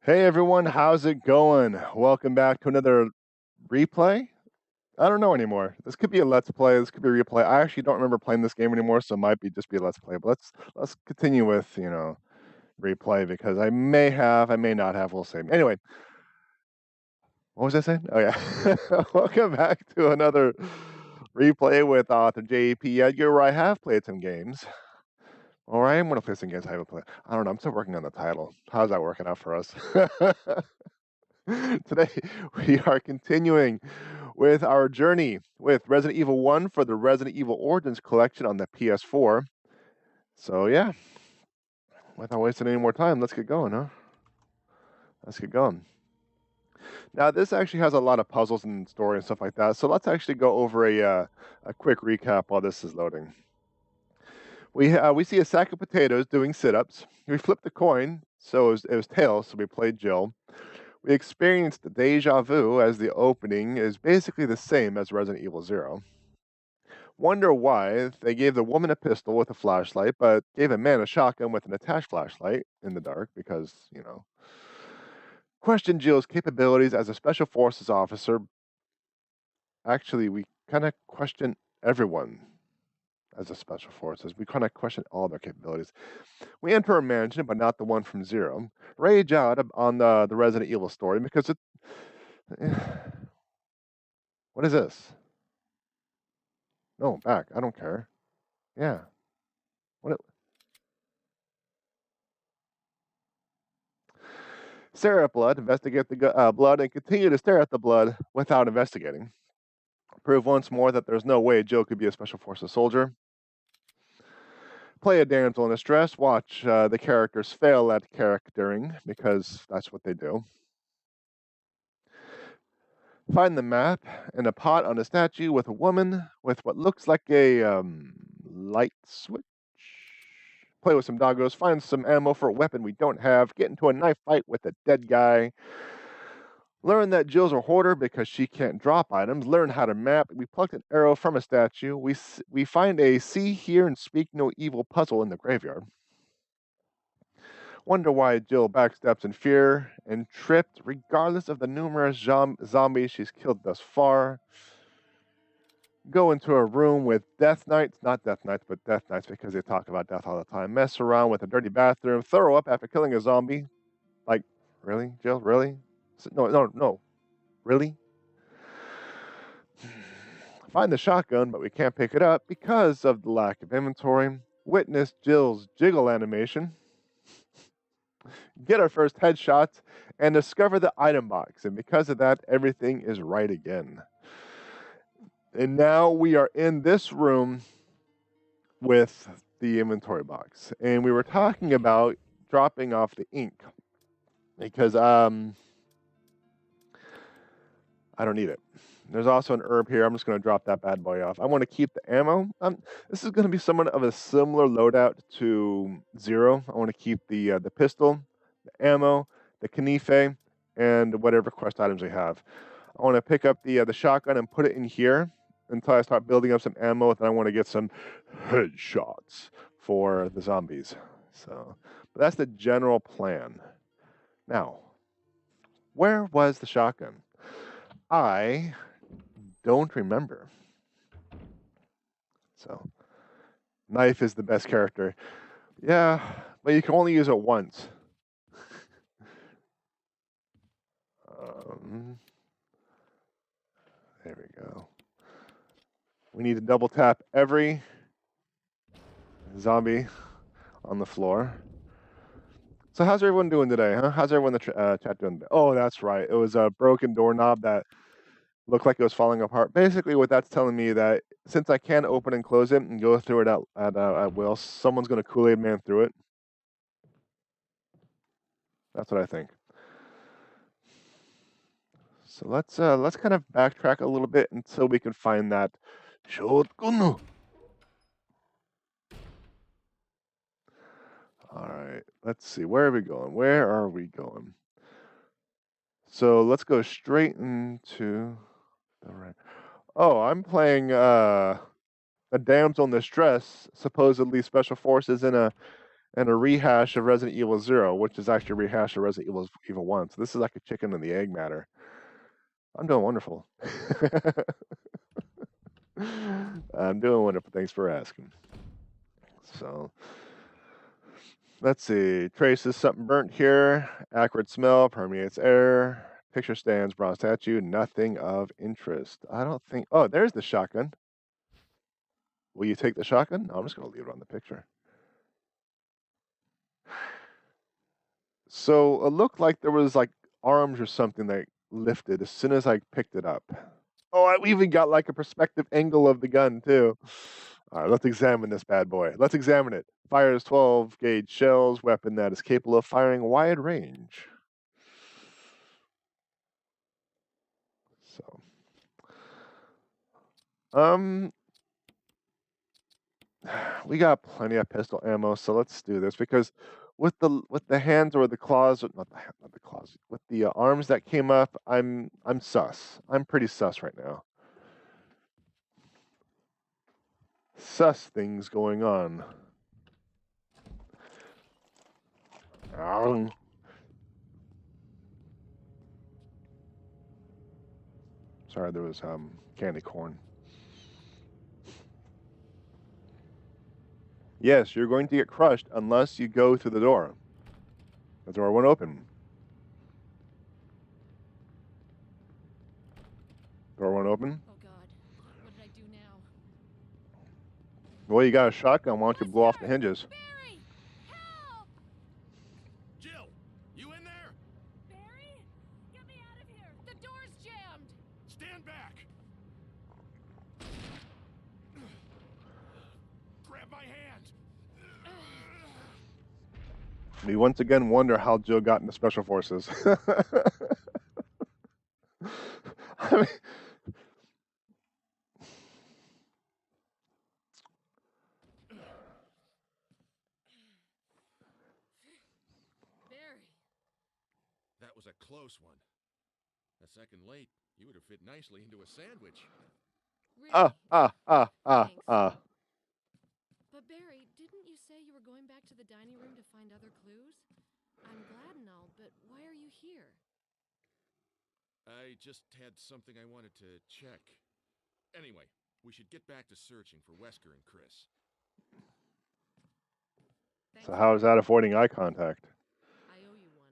Hey everyone, how's it going? Welcome back to another replay. I don't know anymore. This could be a let's play. This could be a replay. I actually don't remember playing this game anymore, so it might be just be a let's play. But let's continue with replay because I may have, I may not have. We'll see. Anyway, what was I saying? Oh yeah, welcome back to another replay with author J.P.Edgar, where I have played some games. Or I am going to play some games I haven't played. I don't know. I'm still working on the title. How's that working out for us? Today, we are continuing with our journey with Resident Evil 1 for the Resident Evil Origins collection on the PS4. So, yeah, without wasting any more time, let's get going, huh? Let's get going. Now, this actually has a lot of puzzles and story and stuff like that, so let's actually go over a quick recap while this is loading. We see a sack of potatoes doing sit-ups. We flipped the coin, so it was tails, so we played Jill. We experienced the deja vu as the opening is basically the same as Resident Evil 0. Wonder why they gave the woman a pistol with a flashlight, but gave a man a shotgun with an attached flashlight in the dark because, Question Jill's capabilities as a special forces officer. Actually, we kind of question everyone as a special forces. We kind of question all their capabilities. We enter a mansion, but not the one from Zero. Rage out on the Resident Evil story because it. What is this? No, back. I don't care. Yeah. What? Stare at blood, investigate the blood, and continue to stare at the blood without investigating. Prove once more that there's no way Jill could be a special forces soldier. Play a damsel in distress. Watch the characters fail at charactering because that's what they do. Find the map in a pot on a statue with a woman with what looks like a light switch. Play with some doggos. Find some ammo for a weapon we don't have. Get into a knife fight with a dead guy. Learn that Jill's a hoarder because she can't drop items. Learn how to map. We plucked an arrow from a statue. We find a see, hear, and speak no evil puzzle in the graveyard. Wonder why Jill backsteps in fear and tripped, regardless of the numerous zombies she's killed thus far. Go into a room with Death Knights, not Death Knights, but Death Knights because they talk about death all the time. Mess around with a dirty bathroom. Throw up after killing a zombie. Like, really, Jill? Really? No. Really? Find the shotgun, but we can't pick it up because of the lack of inventory. Witness Jill's jiggle animation. Get our first headshots and discover the item box. And because of that, everything is right again. And now we are in this room with the inventory box. And we were talking about dropping off the ink because I don't need it. There's also an herb here. I'm just going to drop that bad boy off. I want to keep the ammo. This is going to be somewhat of a similar loadout to Zero. I want to keep the pistol, the ammo, the knife, and whatever quest items we have. I want to pick up the shotgun and put it in here until I start building up some ammo. Then I want to get some headshots for the zombies. So, but that's the general plan. Now, where was the shotgun? I don't remember. So, knife is the best character. Yeah, but you can only use it once. There we go. We need to double tap every zombie on the floor. So how's everyone doing today, huh? How's everyone in the chat doing? Oh, that's right. It was a broken doorknob that looked like it was falling apart. Basically, what that's telling me that since I can open and close it and go through it at will, someone's going to Kool-Aid Man through it. That's what I think. So let's kind of backtrack a little bit until we can find that shotgun. All right, let's see. Where are we going? Where are we going? So let's go straight into the right. Oh, I'm playing a damsel in distress, supposedly special forces in a and a rehash of Resident Evil 0, which is actually a rehash of Resident Evil 1. So this is like a chicken and the egg matter. I'm doing wonderful. I'm doing wonderful. Thanks for asking. So let's see. Traces something burnt here. Acrid smell permeates air. Picture stands, bronze statue. Nothing of interest. I don't think. Oh, there's the shotgun. Will you take the shotgun? No, I'm just going to leave it on the picture. So it looked like there was like arms or something that lifted as soon as I picked it up. Oh, we even got like a perspective angle of the gun too. All right, let's examine this bad boy. Let's examine it. Fires 12 gauge shells, weapon that is capable of firing wide range. So, we got plenty of pistol ammo, so let's do this because with the hands or the claws, not the claws, with the arms that came up, I'm sus. I'm pretty sus right now. Sus things going on. Sorry, there was candy corn. Yes, you're going to get crushed unless you go through the door. The door won't open. Door won't open. Oh God, what did I do now? Well, you got a shotgun. Why don't you blow off the hinges? Barry, help! Jill, you in there? Barry, get me out of here! The door's jammed. Stand back. Grab my hand. We once again wonder how Jill got into Special Forces. I mean, Barry. That was a close one. A second late, you would have fit nicely into a sandwich. Really? Thanks. But Barry, didn't you say you were going back to the dining room to find other clues? I'm glad and all, but why are you here? I just had something I wanted to check. Anyway, we should get back to searching for Wesker and Chris. So how is that avoiding eye contact? I owe you one.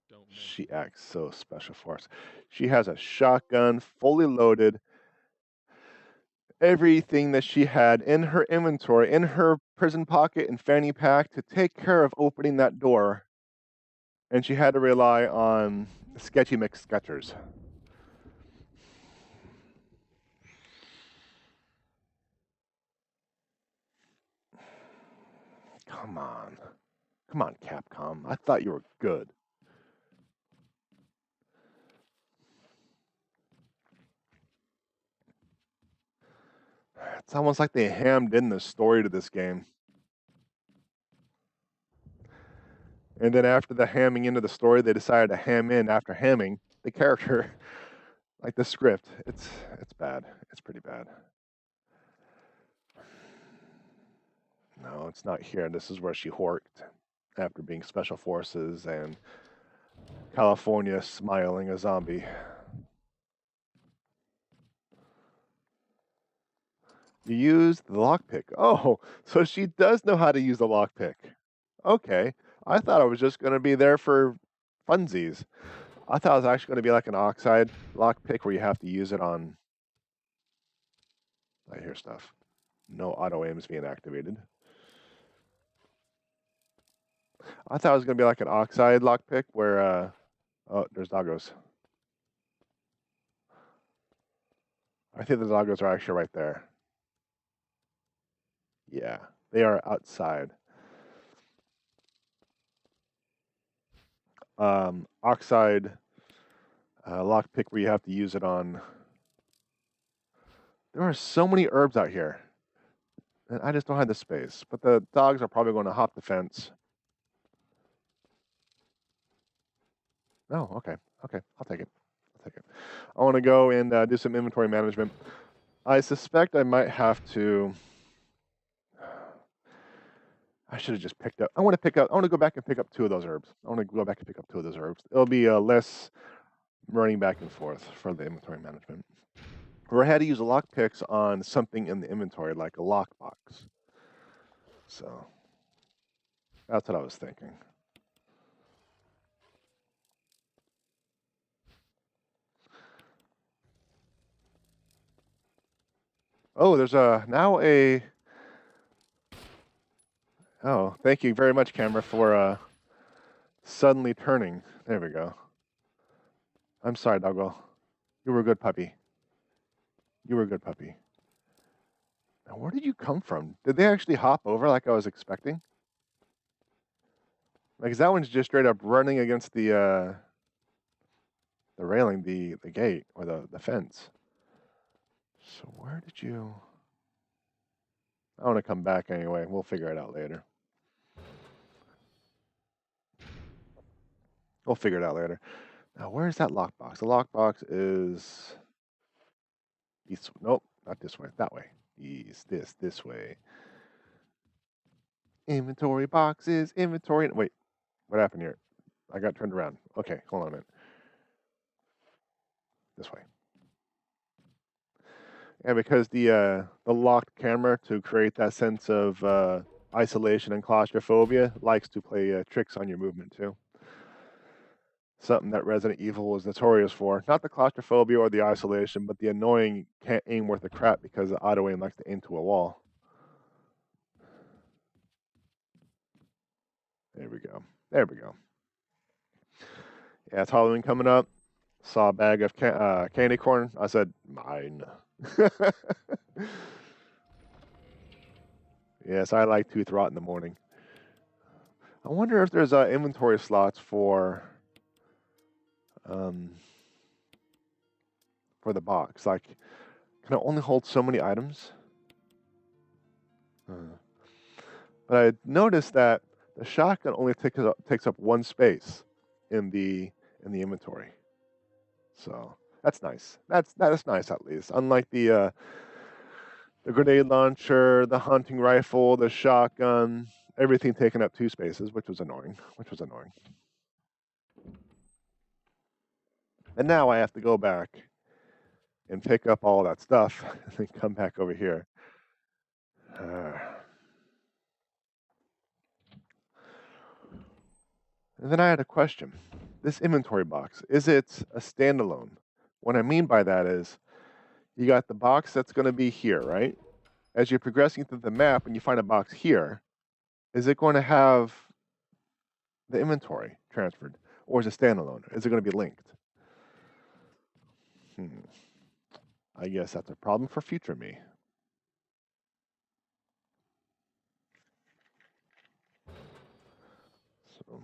Don't She acts so Special Force. She has a shotgun, fully loaded. Everything that she had in her inventory, in her prison pocket and fanny pack to take care of opening that door. And she had to rely on sketchy McSketchers. Come on. Come on, Capcom. I thought you were good. It's almost like they hammed in the story to this game. And then after the hamming into the story, they decided to ham in after hamming the character. Like the script. It's bad. It's pretty bad. No, it's not here. This is where she horked after being Special Forces and California smiling a zombie. You use the lockpick. Oh, so she does know how to use the lockpick. Okay. I thought I was just going to be there for funsies. I thought it was actually going to be like an oxide lockpick where you have to use it on. I hear stuff. No auto aims being activated. I thought it was going to be like an oxide lockpick where, oh, there's doggos. I think the doggos are actually right there. Yeah, they are outside. Oxide lockpick where you have to use it on. There are so many herbs out here. And I just don't have the space. But the dogs are probably going to hop the fence. Oh, okay. Okay, I'll take it. I'll take it. I want to go and do some inventory management. I suspect I might have to... I should have just picked up. I want to go back and pick up 2 of those herbs. I want to go back and pick up 2 of those herbs. It'll be less running back and forth for the inventory management. Or I had to use a lockpicks on something in the inventory, like a lockbox. So that's what I was thinking. Oh, there's now a. Oh, thank you very much, camera, for suddenly turning. There we go. I'm sorry, doggo. You were a good puppy. You were a good puppy. Now, where did you come from? Did they actually hop over like I was expecting? Like, that one's just straight up running against the railing, the gate, or the fence. So where did you... I want to come back anyway. We'll figure it out later. We'll figure it out later. Now, where's that lockbox? The lockbox is... East. Nope, not this way. That way. East. This way. Inventory boxes. Inventory... Wait, what happened here? I got turned around. Okay, hold on a minute. This way. And because the locked camera, to create that sense of isolation and claustrophobia, likes to play tricks on your movement too. Something that Resident Evil was notorious for. Not the claustrophobia or the isolation, but the annoying can't aim worth a crap because the auto aim likes to aim to a wall. There we go. There we go. Yeah, it's Halloween coming up. Saw a bag of candy corn. I said, mine. Yes, I like tooth rot in the morning. I wonder if there's inventory slots for the box. Like, can I only hold so many items? But I noticed that the shotgun only takes up 1 space in the inventory. So that's nice. That's nice at least. Unlike the grenade launcher, the hunting rifle, the shotgun, everything taking up 2 spaces, which was annoying. And now I have to go back and pick up all that stuff and then come back over here. And then I had a question. This inventory box, is it a standalone? What I mean by that is, you got the box that's going to be here, right? As you're progressing through the map and you find a box here, is it going to have the inventory transferred? Or is it standalone? Is it going to be linked? I guess that's a problem for future me. So,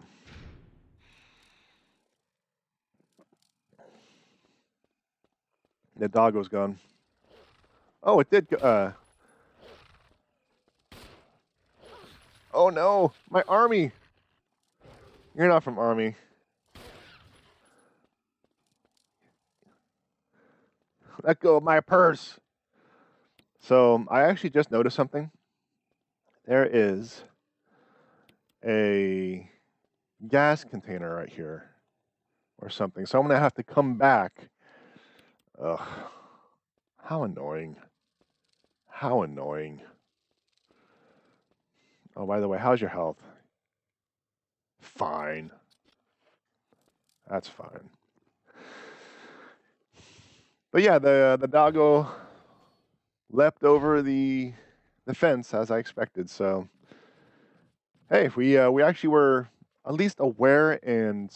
the doggo's gone. Oh, it did. Oh no, my army. You're not from army. Let go of my purse. So I actually just noticed something. There is a gas container right here or something. So I'm going to have to come back. Ugh. How annoying. How annoying. Oh, by the way, how's your health? Fine. That's fine. But yeah, the doggo leapt over the fence as I expected. So hey, we actually were at least aware and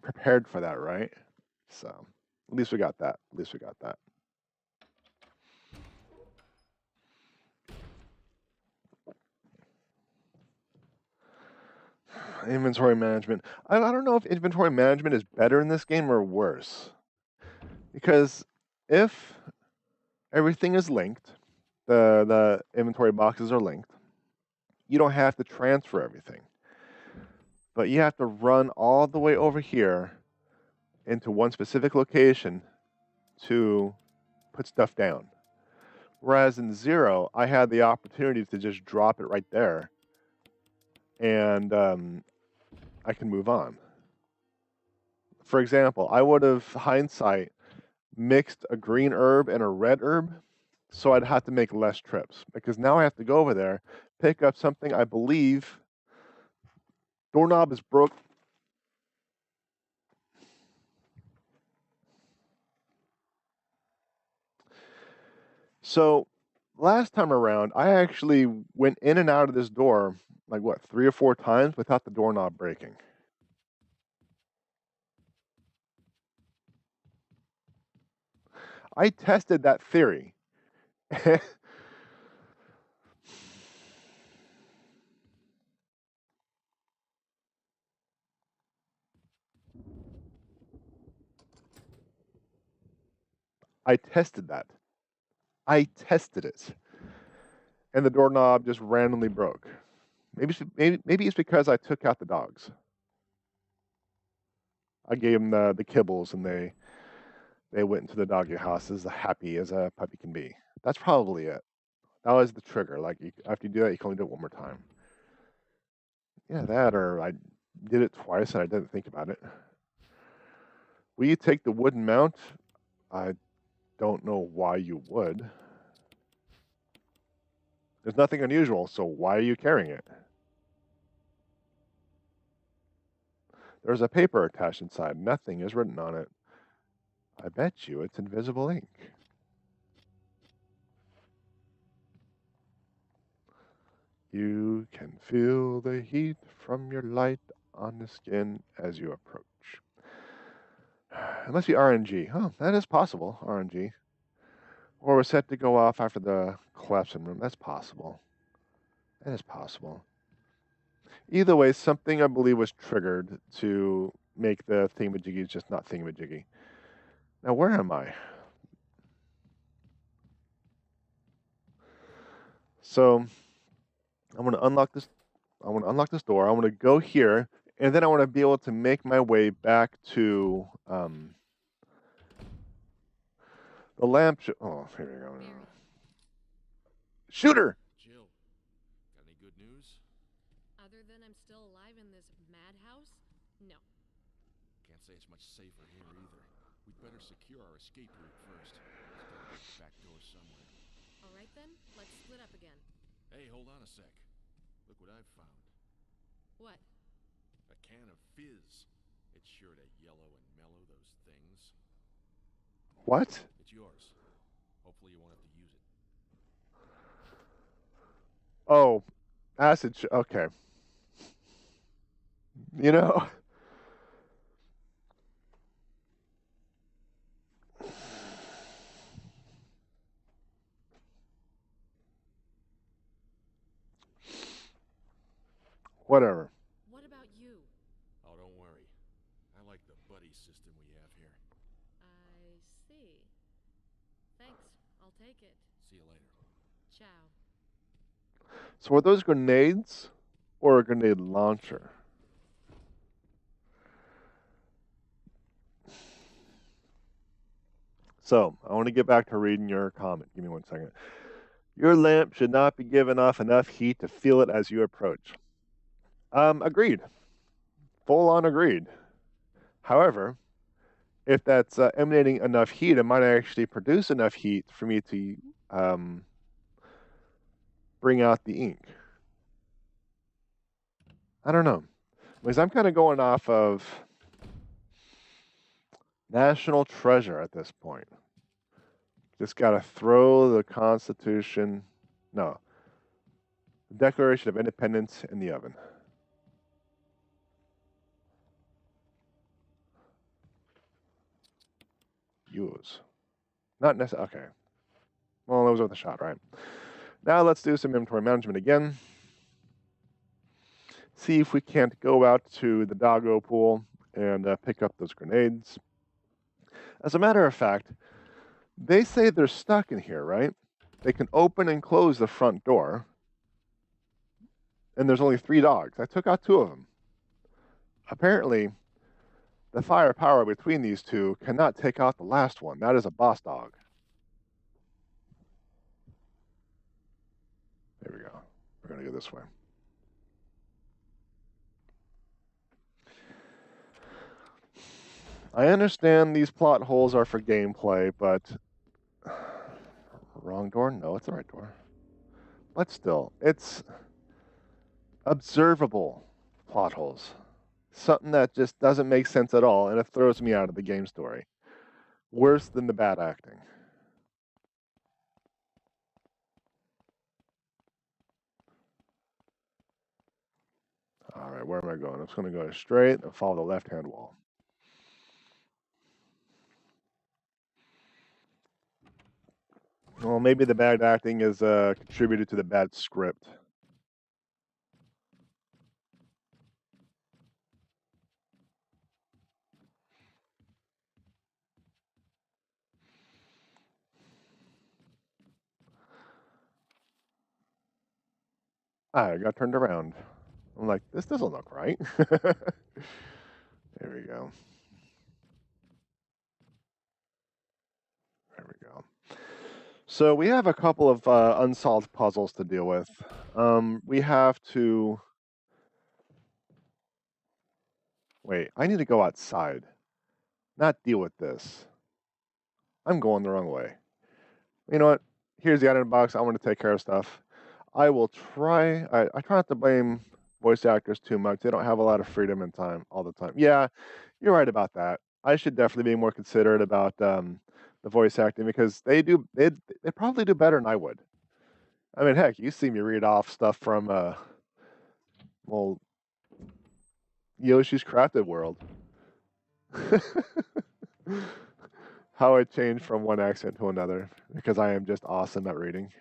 prepared for that, right? So at least we got that. Inventory management. I don't know if inventory management is better in this game or worse. Because if everything is linked, the inventory boxes are linked, you don't have to transfer everything. But you have to run all the way over here into one specific location to put stuff down. Whereas in 0, I had the opportunity to just drop it right there and I can move on. For example, I would have hindsight mixed a green herb and a red herb, so I'd have to make less trips because now I have to go over there, pick up something I believe doorknob is broke. So last time around, I actually went in and out of this door like what, 3 or 4 times without the doorknob breaking. I tested that theory. I tested that. I tested it, and the doorknob just randomly broke. Maybe it's because I took out the dogs. I gave them the kibbles, and they went into the doggy house as happy as a puppy can be. That's probably it. That was the trigger. Like after you do that, you can only do it one more time. Yeah, that or I did it twice and I didn't think about it. Will you take the wooden mount? I don't know why you would. There's nothing unusual, so why are you carrying it? There's a paper attached inside. Nothing is written on it. I bet you it's invisible ink. You can feel the heat from your light on the skin as you approach. It must be RNG. Oh, that is possible, RNG. Or we're set to go off after the collapsing room. That's possible. That is possible. Either way, something I believe was triggered to make the thingamajiggies just not thingamajiggy. Now, where am I? So, I'm going to unlock this. I want to unlock this door. I want to go here, and then I want to be able to make my way back to the lamp. Oh, here we go. Barry, Shooter! Jill, got any good news? other than I'm still alive in this madhouse? No. Can't say it's much safer here either. We'd better secure our escape route first. There's gotta be a back door somewhere. All right then, let's split up again. Hey, hold on a sec. Look what I've found. What? A can of fizz. It's sure to yellow and mellow those things. What? It's yours. Hopefully you won't have to use it. Oh, acid. Okay. You know. Whatever. What about you? Oh, don't worry. I like the buddy system we have here. I see. Thanks, I'll take it. See you later. Ciao. So were those grenades or a grenade launcher? So I want to get back to reading your comment. Give me 1 second. Your lamp should not be giving off enough heat to feel it as you approach. Agreed. Full on agreed. However, if that's emanating enough heat, it might actually produce enough heat for me to bring out the ink. I don't know. Because I'm kind of going off of national treasure at this point. Just got to throw the Constitution, no, the Declaration of Independence in the oven. Use. Not necessarily. Okay. Well, that was worth a shot, right? Now let's do some inventory management again. See if we can't go out to the doggo pool and pick up those grenades. As a matter of fact, they say they're stuck in here, right? They can open and close the front door. And there's only 3 dogs. I took out 2 of them. Apparently, the firepower between these 2 cannot take out the last one. That is a boss dog. There we go. We're going to go this way. I understand these plot holes are for gameplay, but wrong door? No, it's the right door. But still, it's observable plot holes. Something that just doesn't make sense at all, and it throws me out of the game story. Worse than the bad acting. All right, where am I going? I'm just going to go straight and follow the left-hand wall. Well, maybe the bad acting is contributed to the bad script. I got turned around. I'm like, this doesn't look right. There we go. There we go. So we have a couple of unsolved puzzles to deal with. We have to... Wait, I need to go outside, not deal with this. I'm going the wrong way. You know what? Here's the item box. I want to take care of stuff. I will try. I try not to blame voice actors too much. They don't have a lot of freedom and time all the time. Yeah, you're right about that. I should definitely be more considerate about the voice acting because they probably do better than I would. I mean, heck, you see me read off stuff from well, Yoshi's Crafted World. How I changed from one accent to another because I am just awesome at reading.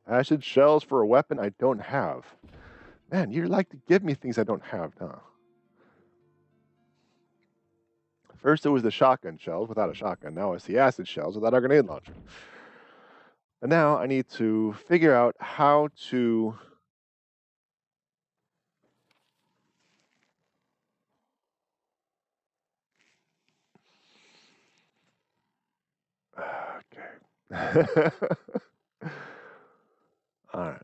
Acid shells for a weapon I don't have. Man, you like to give me things I don't have, huh? First it was the shotgun shells without a shotgun. Now it's the acid shells without a grenade launcher. And now I need to figure out how to... Okay. All right.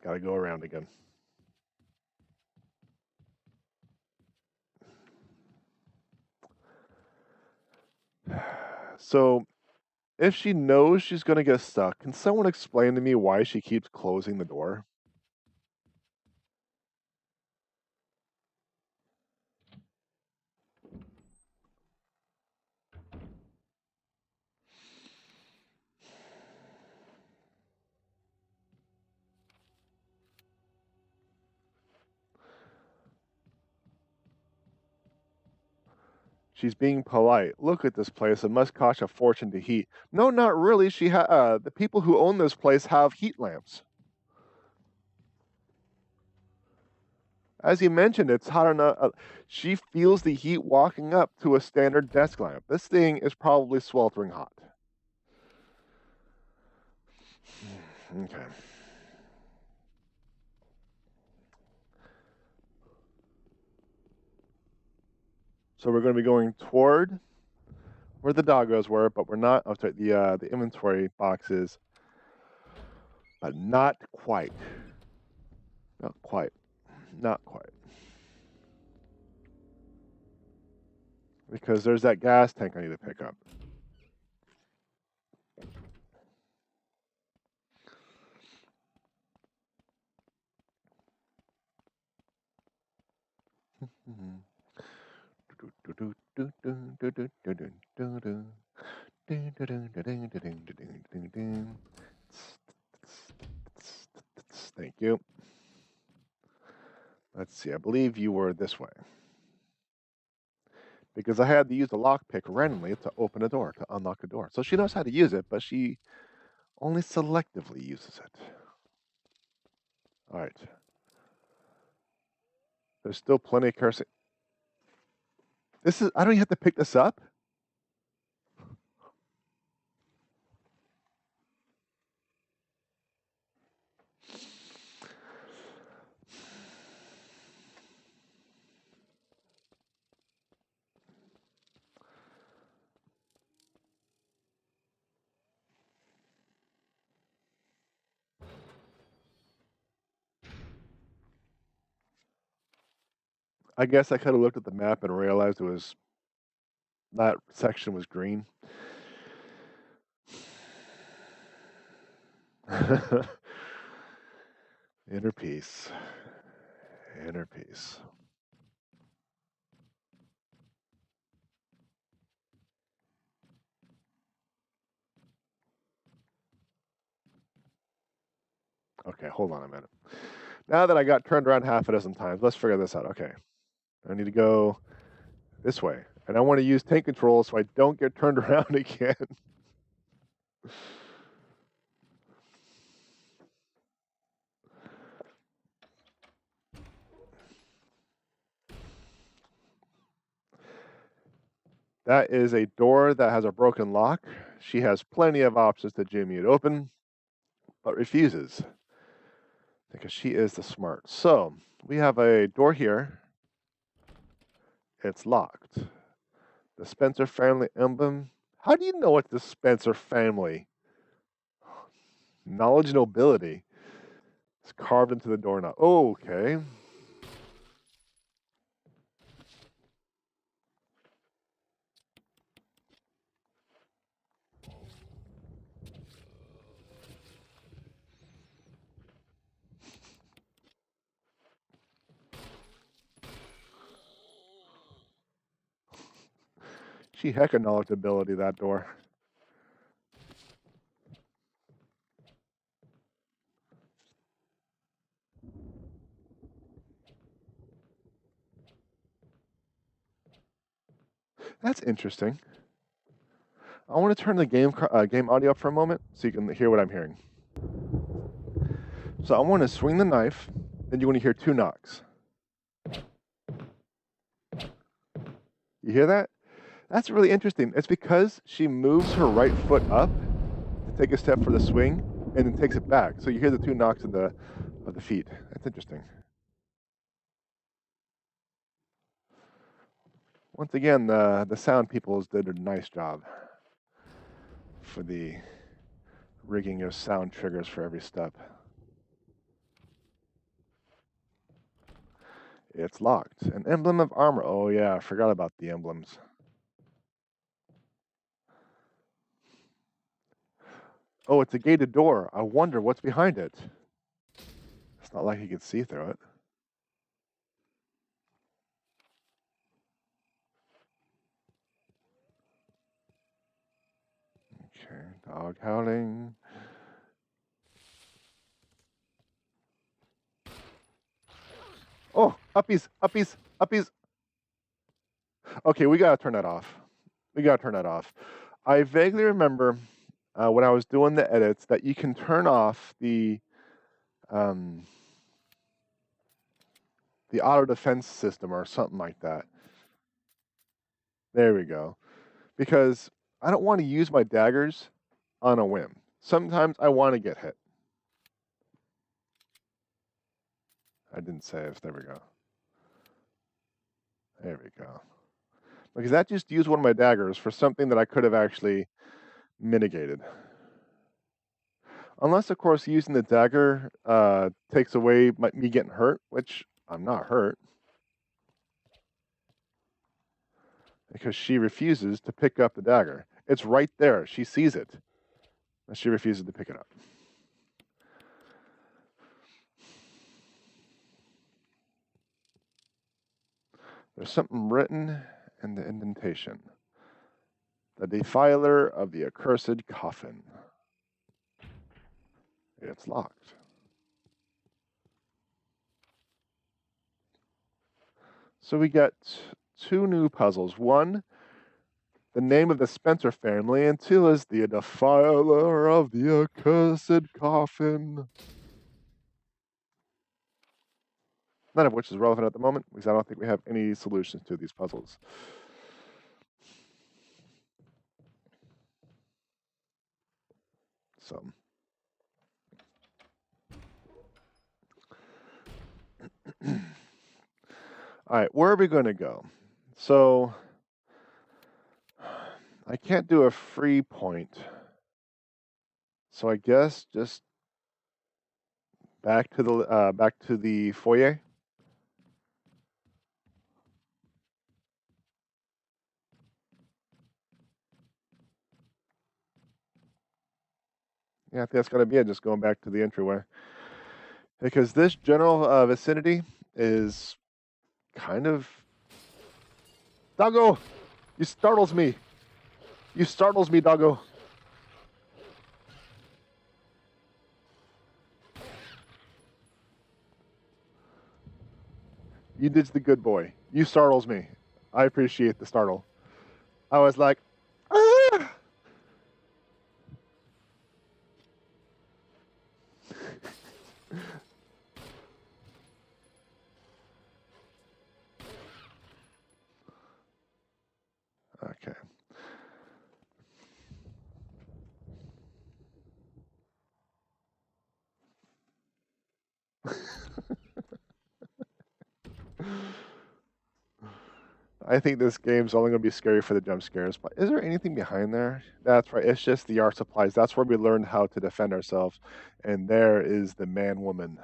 Gotta go around again. So, if she knows she's gonna get stuck, can someone explain to me why she keeps closing the door? She's being polite. Look at this place. It must cost a fortune to heat. No, not really. The people who own this place have heat lamps. As you mentioned, it's hot enough. She feels the heat walking up to a standard desk lamp. This thing is probably sweltering hot. Okay. So we're going to be going toward where the doggos were, but we're not. Oh, sorry, the inventory boxes, but not quite. Not quite. Not quite. Because there's that gas tank I need to pick up. Thank you. Let's see. I believe you were this way. Because I had to use the lockpick randomly to open a door, to unlock a door. So she knows how to use it, but she only selectively uses it. All right. There's still plenty of cursing. I don't even have to pick this up? I guess I could have looked at the map and realized it was that section was green. Inner peace. Inner peace. Okay, hold on a minute. Now that I got turned around half a dozen times, let's figure this out. Okay, I need to go this way. And I want to use tank control so I don't get turned around again. That is a door that has a broken lock. She has plenty of options to jimmy it open, but refuses because she is the smart. So we have a door here. It's locked. The Spencer family emblem. How do you know it's the Spencer family? Knowledge nobility. It's carved into the doorknob. Okay. She hecka knowledge ability, that door. That's interesting. I want to turn the game audio up for a moment so you can hear what I'm hearing. So I want to swing the knife, then you want to hear 2 knocks. You hear that? That's really interesting. It's because she moves her right foot up to take a step for the swing and then takes it back. So you hear the 2 knocks of the feet. That's interesting. Once again, the sound people did a nice job for the rigging of sound triggers for every step. It's locked. An emblem of armor. Oh yeah, I forgot about the emblems. Oh, it's a gated door. I wonder what's behind it. It's not like you can see through it. Okay, dog howling. Oh, uppies, uppies, uppies. Okay, we gotta turn that off. We gotta turn that off. I vaguely remember when I was doing the edits that you can turn off the auto defense system or something like that. There we go. Because I don't want to use my daggers on a whim. Sometimes I want to get hit. I didn't save. There we go. There we go. Because that just used one of my daggers for something that I could have actually mitigated. Unless, of course, using the dagger takes away me getting hurt, which I'm not hurt. Because she refuses to pick up the dagger. It's right there. She sees it. And she refuses to pick it up. There's something written in the indentation. The defiler of the accursed coffin. It's locked. So we get 2 new puzzles. One, the name of the Spencer family, and 2 is the defiler of the accursed coffin. None of which is relevant at the moment, because I don't think we have any solutions to these puzzles. So, all right, where are we going to go? So, I can't do a free point. So I guess just back to the foyer. Yeah, I think that's gonna be it. Just going back to the entryway, because this general vicinity is kind of doggo. You startles me. You startles me, doggo. You did the good boy. You startles me. I appreciate the startle. I was like, ah! Okay. I think this game's only going to be scary for the jump scares. But is there anything behind there? That's right. It's just the art supplies. That's where we learned how to defend ourselves. And there is the man woman,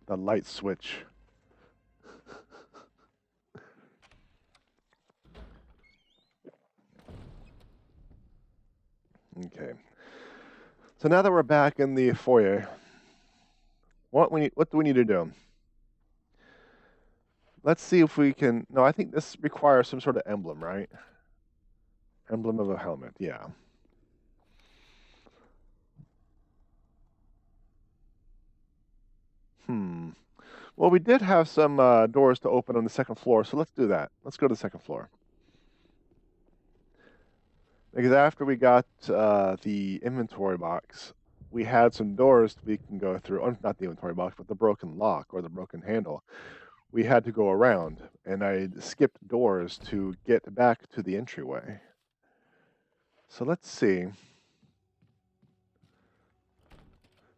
the light switch. Okay. So now that we're back in the foyer, what do we need to do? Let's see if we can. No, I think this requires some sort of emblem, right? Emblem of a helmet. Yeah. Hmm. Well, we did have some doors to open on the second floor, so let's do that. Let's go to the second floor. Because after we got the inventory box, we had some doors we can go through. Not the inventory box, but the broken lock or the broken handle. We had to go around, and I skipped doors to get back to the entryway. So let's see.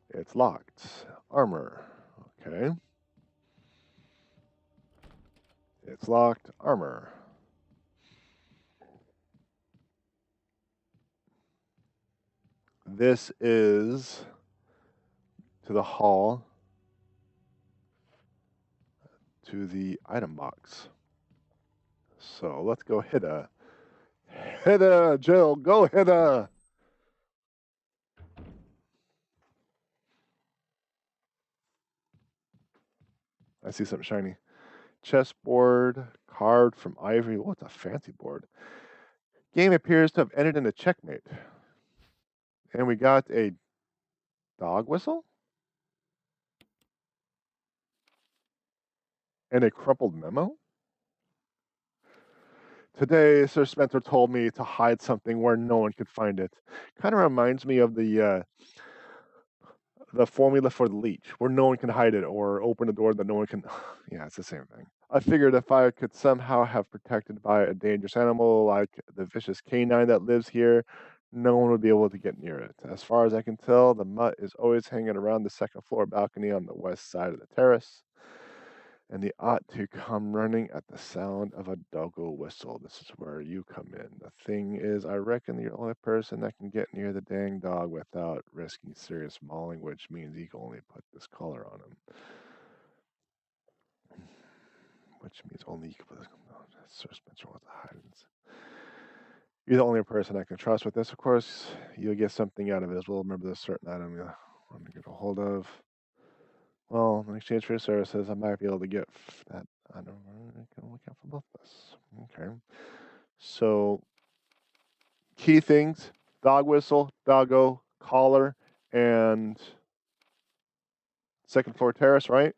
It's locked. Armor. Okay. It's locked. Armor. This is to the hall, to the item box. So let's go Hida. Hida, Jill, go Hida! I see something shiny. Chessboard, carved from ivory. Oh, it's a fancy board. Game appears to have ended in a checkmate. And we got a dog whistle and a crumpled memo. Today, Sir Spencer told me to hide something where no one could find it. Kind of reminds me of the formula for the leech, where no one can hide it or open a door that no one can. Yeah, it's the same thing. I figured if I could somehow have protected by a dangerous animal like the vicious canine that lives here, no one would be able to get near it. As far as I can tell, the mutt is always hanging around the second floor balcony on the west side of the terrace, and he ought to come running at the sound of a doggo whistle. This is where you come in. The thing is, I reckon you're the only person that can get near the dang dog without risking serious mauling, which means you can only put this collar on him. Which means only you can put this. Oh, Sir Spencer wants to hide it. You're the only person I can trust with this. Of course, you'll get something out of it as well. Remember this certain item you want to get a hold of. Well, in exchange for your services, I might be able to get that. I don't know. I can only count for both of us. Okay. So, key things: dog whistle, doggo, collar, and second floor terrace, right?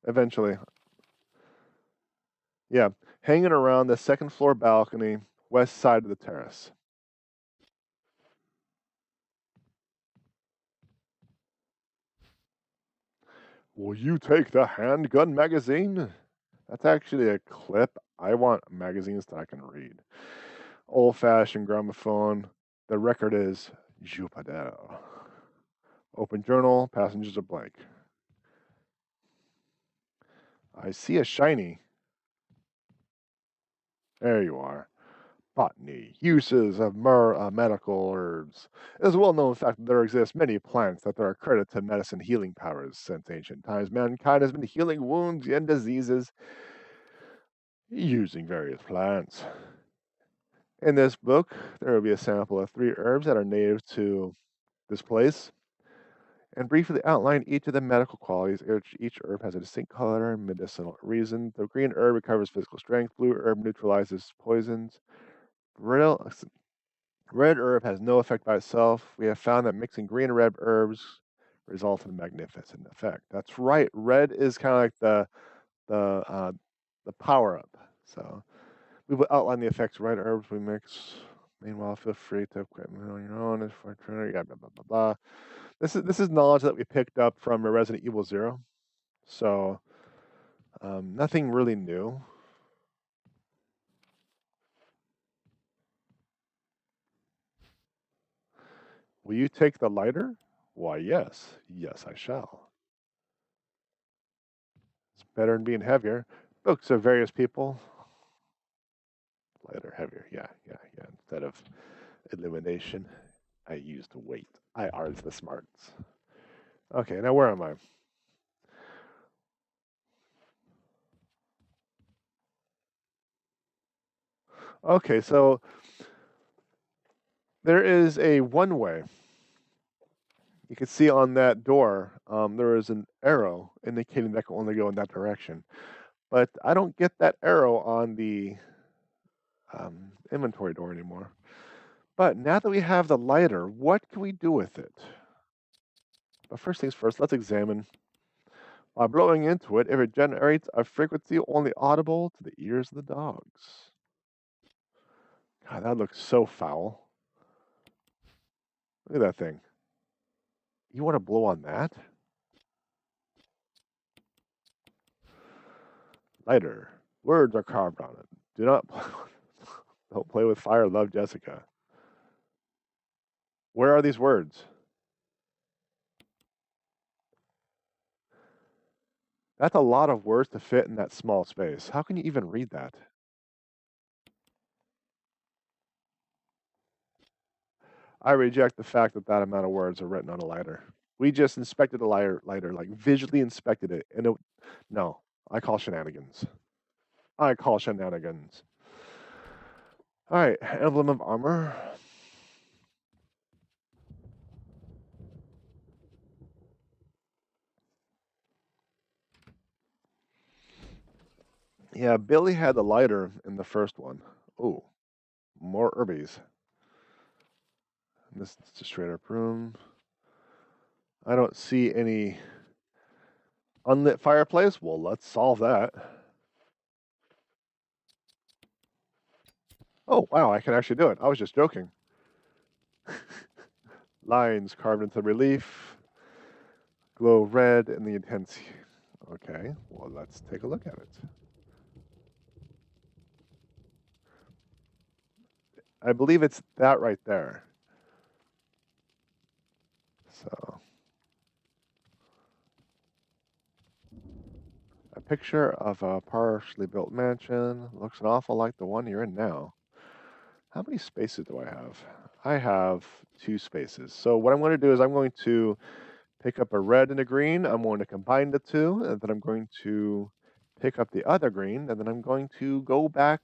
Eventually. Yeah. Hanging around the second floor balcony, west side of the terrace. Will you take the handgun magazine? That's actually a clip. I want magazines that I can read. Old fashioned gramophone. The record is JPEdgar. Open journal, passengers are blank. I see a shiny. There you are. Botany, uses of medical herbs. It is a well known fact that there exist many plants that are credited to medicine healing powers. Since ancient times, mankind has been healing wounds and diseases using various plants. In this book, there will be a sample of 3 herbs that are native to this place, and briefly outline each of the medical qualities. Each herb has a distinct color and medicinal reason. The green herb recovers physical strength. Blue herb neutralizes poisons. Red, red herb has no effect by itself. We have found that mixing green and red herbs results in a magnificent effect. That's right. Red is kind of like the power up. So we will outline the effects of red herbs we mix. Meanwhile, feel free to quit on your own as for yeah, blah blah blah blah. This is knowledge that we picked up from Resident Evil 0. So nothing really new. Will you take the lighter? Why, yes. Yes, I shall. It's better than being heavier. Books of various people. Lighter, heavier. Yeah. Instead of illumination, I used weight. I are the smarts. Okay, now where am I? Okay, so there is a one way. You can see on that door, there is an arrow indicating that I can only go in that direction. But I don't get that arrow on the inventory door anymore. But now that we have the lighter, what can we do with it? But first things first, let's examine. By blowing into it, if it generates a frequency only audible to the ears of the dogs. God, that looks so foul. Look at that thing. You want to blow on that? Lighter. Words are carved on it. Do not don't play with fire. Love, Jessica. Where are these words? That's a lot of words to fit in that small space. How can you even read that? I reject the fact that that amount of words are written on a lighter. We just inspected the lighter, like visually inspected it, and no, I call shenanigans. I call shenanigans. All right, emblem of armor. Yeah, Billy had the lighter in the first one. Oh, more herbies. This is a straight up room. I don't see any unlit fireplace. Well, let's solve that. Oh, wow, I can actually do it. I was just joking. Lines carved into relief. Glow red in the intense. Okay, well, let's take a look at it. I believe it's that right there. So, a picture of a partially built mansion. Looks an awful like the one you're in now. How many spaces do I have? I have 2 spaces. So what I'm going to do is I'm going to pick up a red and a green. I'm going to combine the two, and then I'm going to pick up the other green, and then I'm going to go back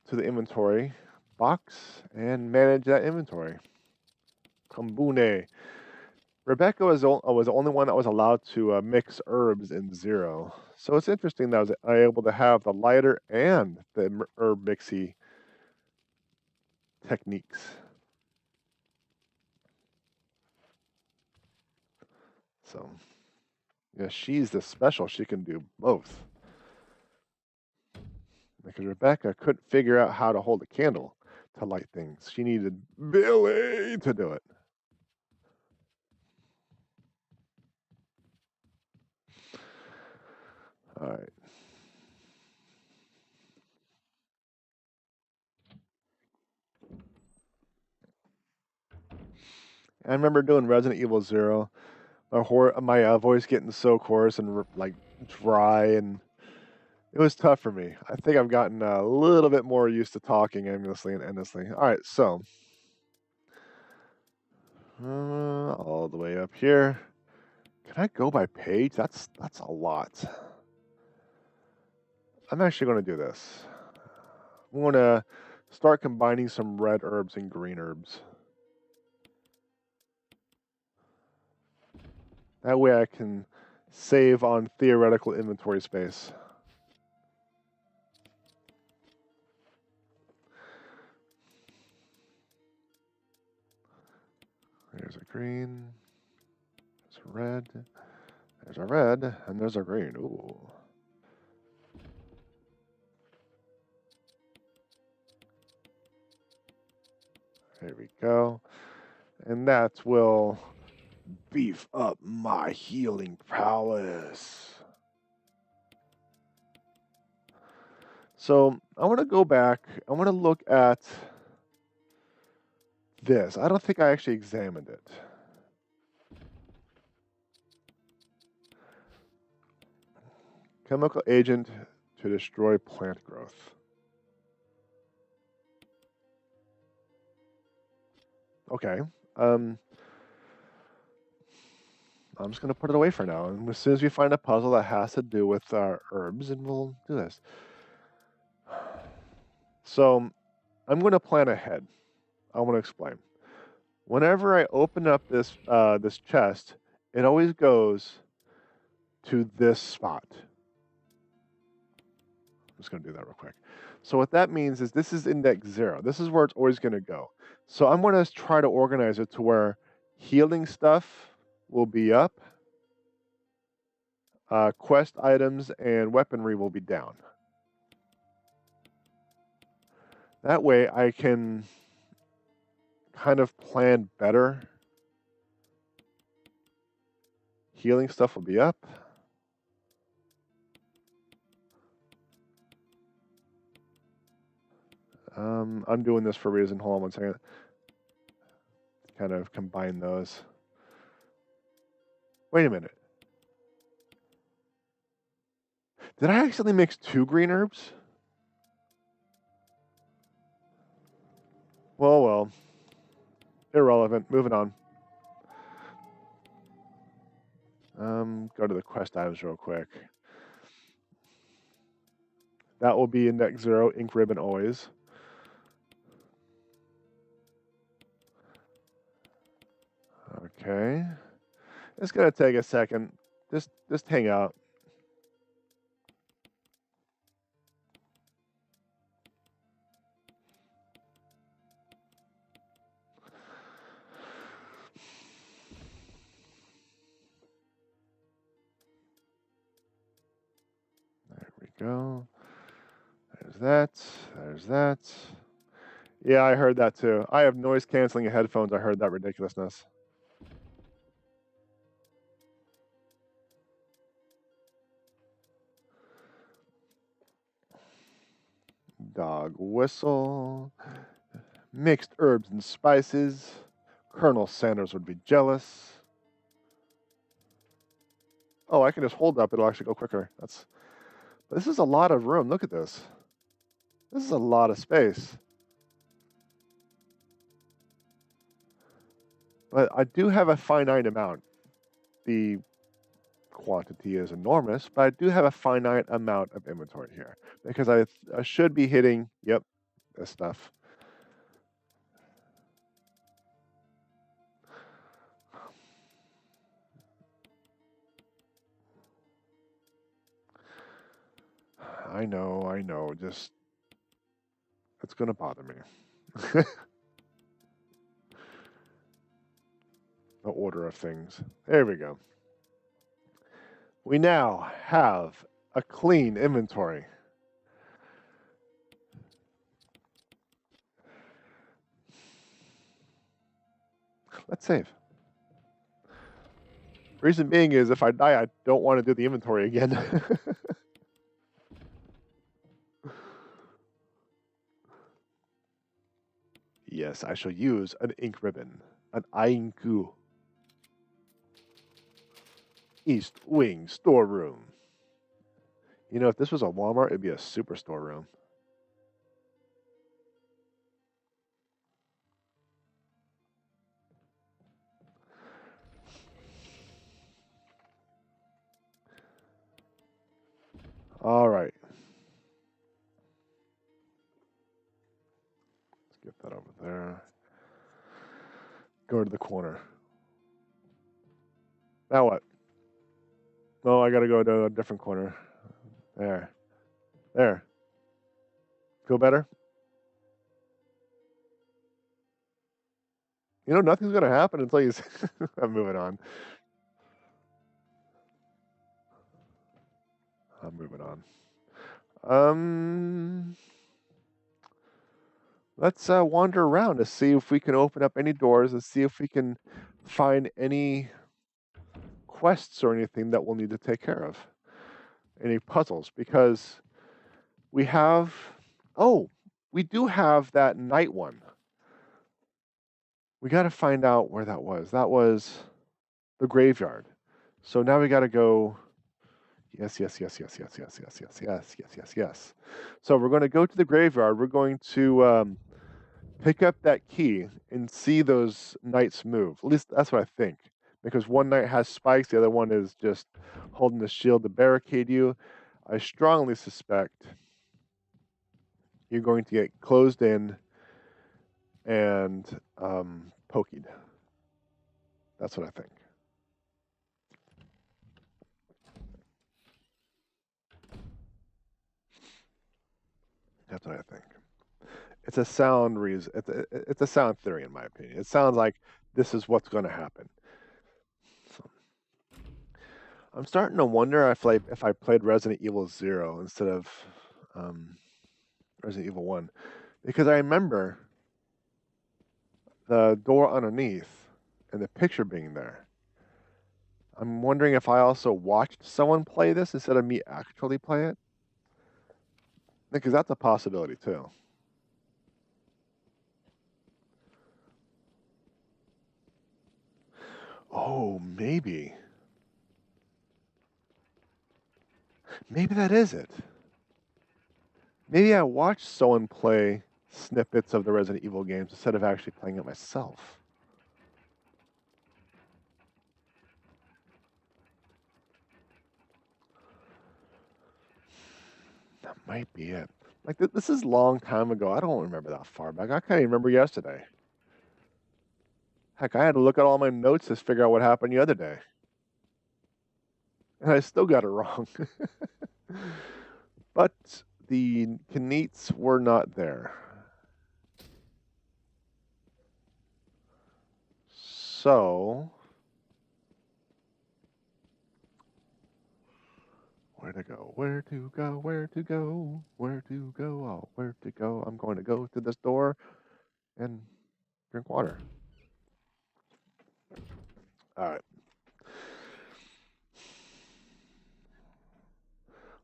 to the inventory box and manage that inventory. Kambune. Rebecca was the only one that was allowed to mix herbs in 0. So it's interesting that I was able to have the lighter and the herb mixy techniques. So, yeah, she's the special. She can do both. Because Rebecca couldn't figure out how to hold a candle to light things. She needed Billy to do it. All right. I remember doing Resident Evil 0. My voice getting so coarse and like dry, and it was tough for me. I think I've gotten a little bit more used to talking aimlessly and endlessly. All right, so all the way up here. Can I go by page? That's a lot. I'm actually going to do this. I'm going to start combining some red herbs and green herbs. That way I can save on theoretical inventory space. There's a green, there's a red, there's a red, and there's a green. Ooh. There we go. And that will beef up my healing prowess. So I want to go back. I want to look at this. I don't think I actually examined it. Chemical agent to destroy plant growth. Okay. I'm just going to put it away for now. And as soon as we find a puzzle that has to do with herbs, and we'll do this. So I'm going to plan ahead. I want to explain. Whenever I open up this this chest, it always goes to this spot. I'm just going to do that real quick. So what that means is this is index 0. This is where it's always going to go. So I'm going to try to organize it to where healing stuff will be up, quest items and weaponry will be down. That way I can kind of plan better. Healing stuff will be up. I'm doing this for a reason. Hold on one second. Kind of combine those. Wait a minute. Did I accidentally mix 2 green herbs? Well. Irrelevant. Moving on. Go to the quest items real quick. That will be index 0, ink ribbon always. Okay. It's gonna take a second. Just hang out. There we go. There's that. There's that. Yeah, I heard that too. I have noise canceling headphones. I heard that ridiculousness. Dog whistle. Mixed herbs and spices. Colonel Sanders would be jealous. Oh, I can just hold up. It'll actually go quicker. This is a lot of room. Look at this. This is a lot of space. But I do have a finite amount. The quantity is enormous, but I do have a finite amount of inventory here because I should be hitting, yep, this stuff. I know, just, it's going to bother me. The order of things. There we go. We now have a clean inventory. Let's save. Reason being is if I die, I don't want to do the inventory again. Yes, I shall use an ink ribbon, an Ainku. East Wing Storeroom. You know, if this was a Walmart, it'd be a super storeroom. All right. Go to the corner. Now what? Oh, I gotta go to a different corner. There. There. Feel better? You know, nothing's gonna happen until you... I'm moving on. I'm moving on. Let's wander around to see if we can open up any doors and see if we can find any quests or anything that we'll need to take care of. Any puzzles, because we have... Oh, we do have that night one. We got to find out where that was. That was the graveyard. So now we got to go... Yes. So we're going to go to the graveyard. We're going to pick up that key and see those knights move. At least that's what I think. Because one knight has spikes, the other one is just holding the shield to barricade you. I strongly suspect you're going to get closed in and poked. That's what I think. That's what I think. It's a sound reason. It's a sound theory, in my opinion. It sounds like this is what's going to happen. So, I'm starting to wonder if I played Resident Evil 0 instead of Resident Evil 1, because I remember the door underneath and the picture being there. I'm wondering if I also watched someone play this instead of me actually play it, because that's a possibility too. Oh, maybe. Maybe that is it. Maybe I watched someone play snippets of the Resident Evil games instead of actually playing it myself. That might be it. Like, this is a long time ago. I don't remember that far back. I can't even remember yesterday. Heck, I had to look at all my notes to figure out what happened the other day. And I still got it wrong. But the Kneats were not there. So, where to go? Where to go? Where to go? Where to go? Oh, where to go? I'm going to go to this door and drink water. All right.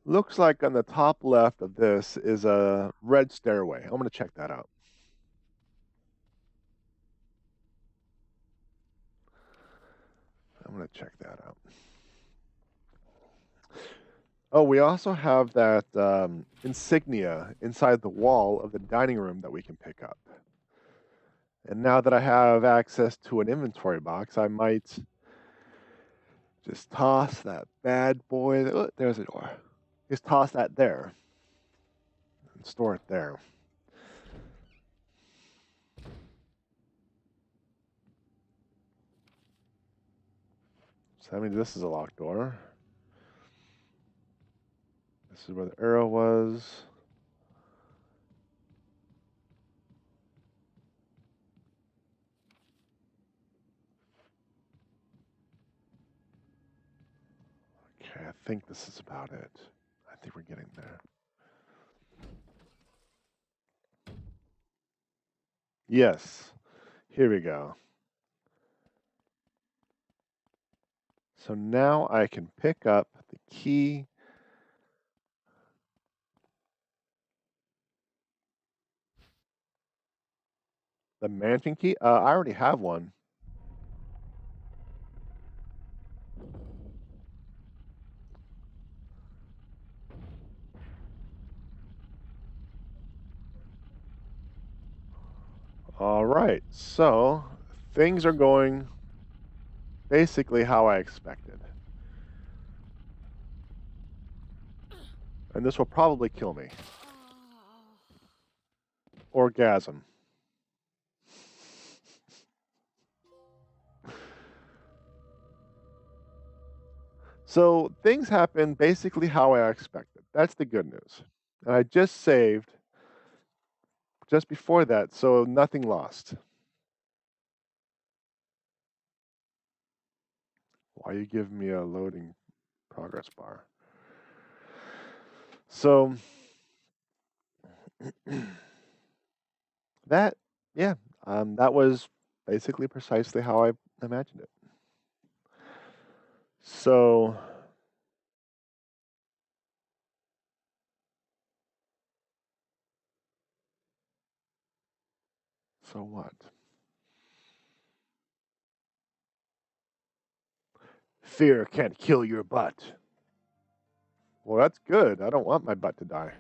Looks like on the top left of this is a red stairway. I'm going to check that out. I'm going to check that out. Oh, we also have that insignia inside the wall of the dining room that we can pick up. And now that I have access to an inventory box, I might just toss that bad boy. Oh, there's a door. Just toss that there and store it there. So that means this is a locked door. This is where the arrow was. Okay, I think this is about it. I think we're getting there. Yes. Here we go. So now I can pick up the key. The mansion key? I already have one. All right, so things are going basically how I expected. And this will probably kill me. Orgasm. So things happen basically how I expected. That's the good news. And I just saved just before that, so nothing lost. Why you give me a loading progress bar? So that, yeah, that was basically precisely how I imagined it. So, so what? Fear can't kill your butt. Well, that's good. I don't want my butt to die.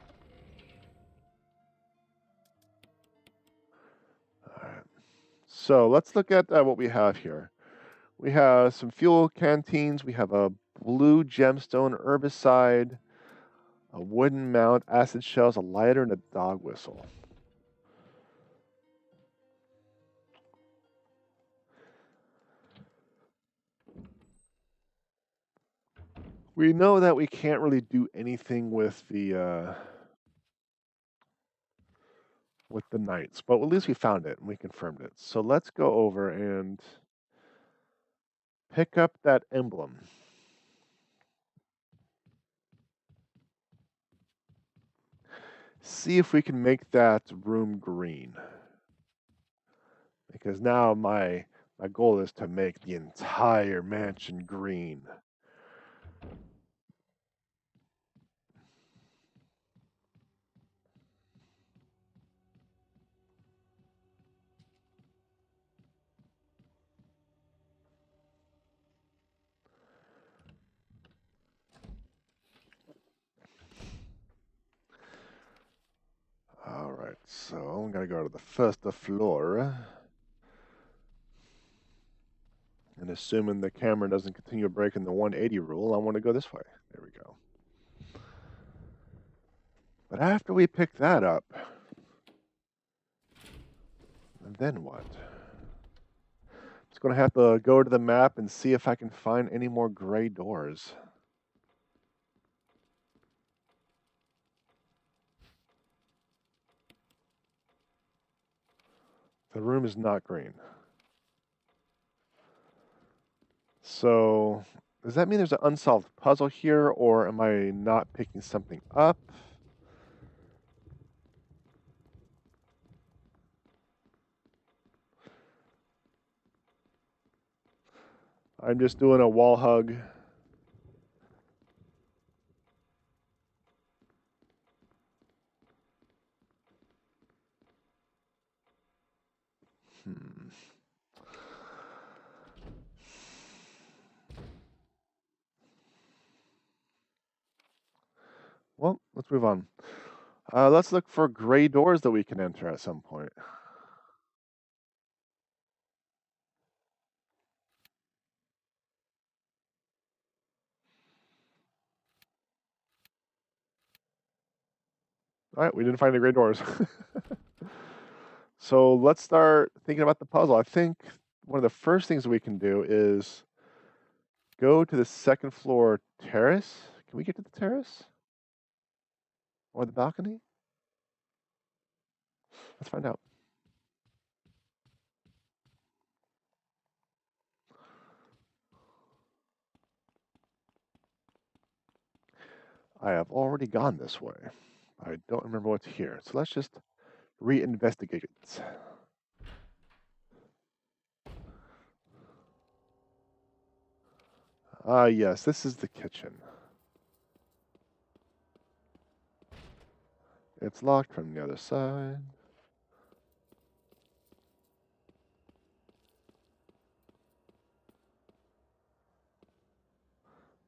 All right. So let's look at what we have here. We have some fuel canteens. We have a blue gemstone herbicide, a wooden mount, acid shells, a lighter, and a dog whistle. We know that we can't really do anything with the knights, but at least we found it and we confirmed it. So let's go over and pick up that emblem. See if we can make that room green. Because now my goal is to make the entire mansion green. All right, so I'm gonna go to the first floor. And assuming the camera doesn't continue breaking the 180 rule, I want to go this way. There we go. But after we pick that up, then what? Just going to have to go to the map and see if I can find any more gray doors. The room is not green. So, does that mean there's an unsolved puzzle here, or am I not picking something up? I'm just doing a wall hug. Hmm. Well, let's move on. Let's look for gray doors that we can enter at some point. All right, we didn't find any gray doors. So let's start thinking about the puzzle. I think one of the first things we can do is go to the second floor terrace. Can we get to the terrace? Or the balcony? Let's find out. I have already gone this way. I don't remember what's here. So let's just re-investigate it. Ah, yes, this is the kitchen. It's locked from the other side.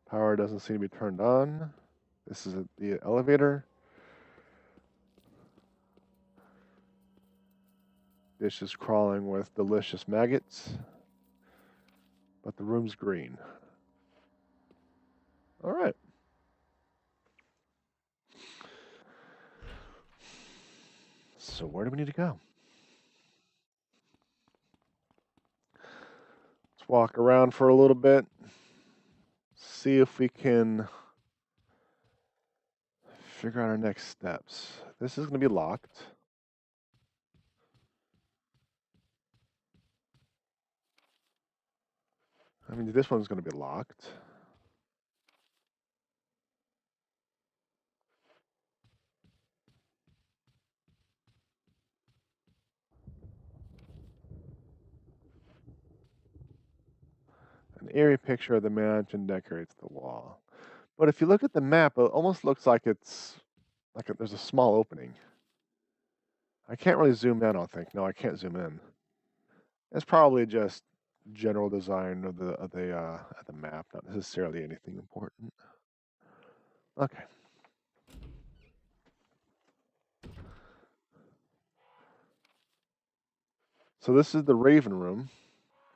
Power doesn't seem to be turned on. This is the elevator. Dish is crawling with delicious maggots. But the room's green. All right. So where do we need to go? Let's walk around for a little bit. see if we can figure out our next steps. This is going to be locked. I mean, this one's going to be locked. An eerie picture of the mansion decorates the wall. But if you look at the map, it almost looks like it's like there's a small opening. I can't really zoom in, I don't think. No, I can't zoom in. It's probably just general design of the map, not necessarily anything important. Okay. So this is the Raven room,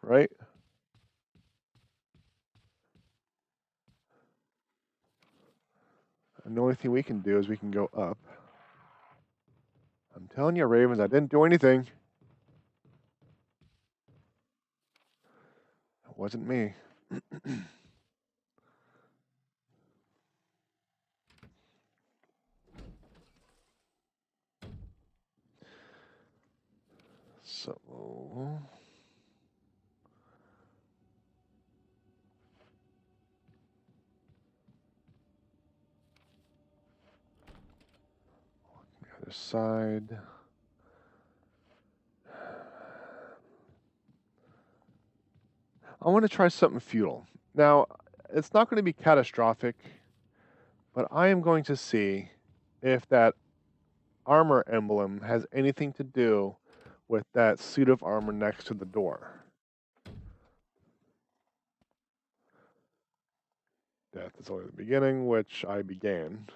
right? And the only thing we can do is we can go up. I'm telling you, Ravens, I didn't do anything. It wasn't me. So the other side. I want to try something futile. Now, it's not going to be catastrophic, but I am going to see if that armor emblem has anything to do with that suit of armor next to the door. Death is only the beginning, which I began.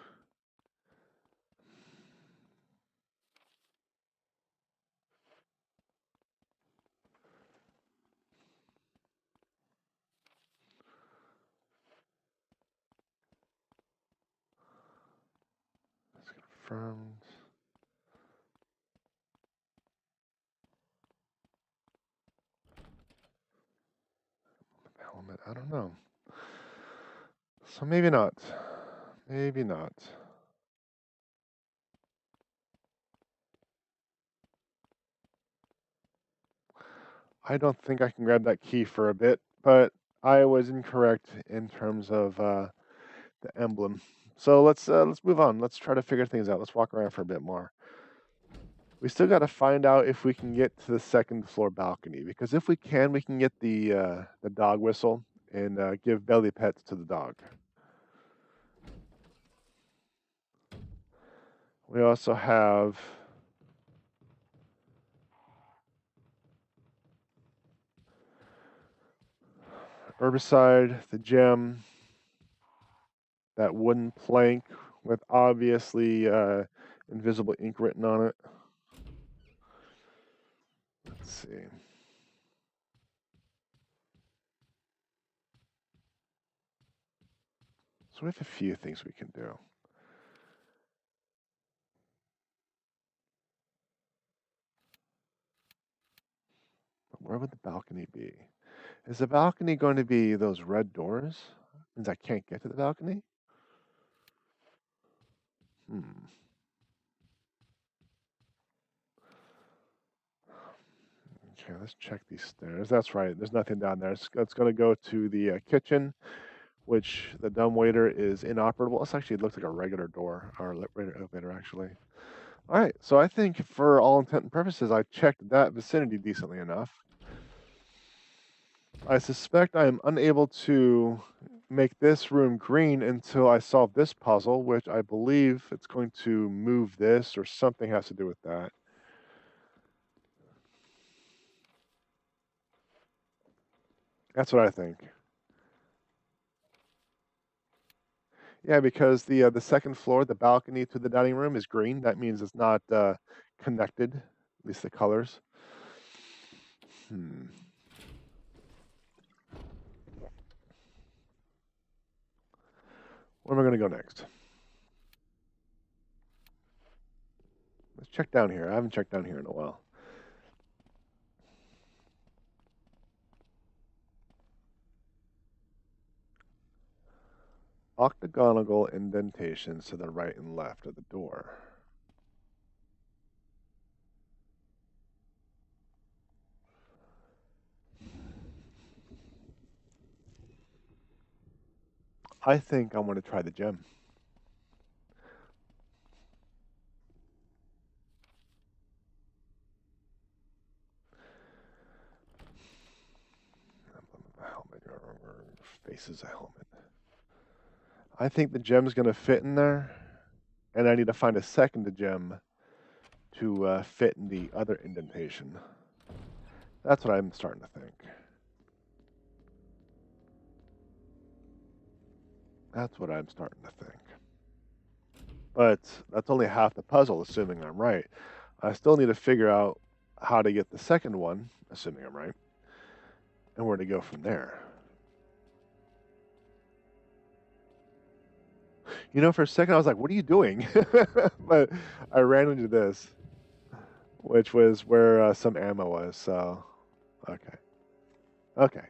It's confirmed. Helmet, I don't know. So maybe not. Maybe not. I don't think I can grab that key for a bit, but I was incorrect in terms of the emblem. So let's move on. Let's try to figure things out. Let's walk around for a bit more. We still got to find out if we can get to the second floor balcony, because if we can get the dog whistle and give belly pets to the dog. We also have herbicide, the gem, that wooden plank with obviously invisible ink written on it. Let's see. So we have a few things we can do. But where would the balcony be? Is the balcony going to be those red doors? Means I can't get to the balcony? Okay, let's check these stairs. That's right. There's nothing down there. It's going to go to the kitchen, which the dumbwaiter is inoperable. It's actually, it looks like a regular door, or regular elevator, actually. All right, so I think for all intent and purposes, I checked that vicinity decently enough. I suspect I am unable to make this room green until I solve this puzzle, which I believe it's going to move this or something has to do with that. That's what I think. Yeah, because the second floor, the balcony to the dining room is green. That means it's not connected, at least the colors. Where am I going to go next? Let's check down here. I haven't checked down here in a while. octagonal indentations to the right and left of the door. I think I want to try the gem. Helmet. Face is a helmet. I think the gem's going to fit in there, and I need to find a second gem to fit in the other indentation. That's what I'm starting to think. That's what I'm starting to think. But that's only half the puzzle, assuming I'm right. I still need to figure out how to get the second one, assuming I'm right, and where to go from there. You know, for a second I was like, what are you doing? But I ran into this, which was where some ammo was, so okay. Okay.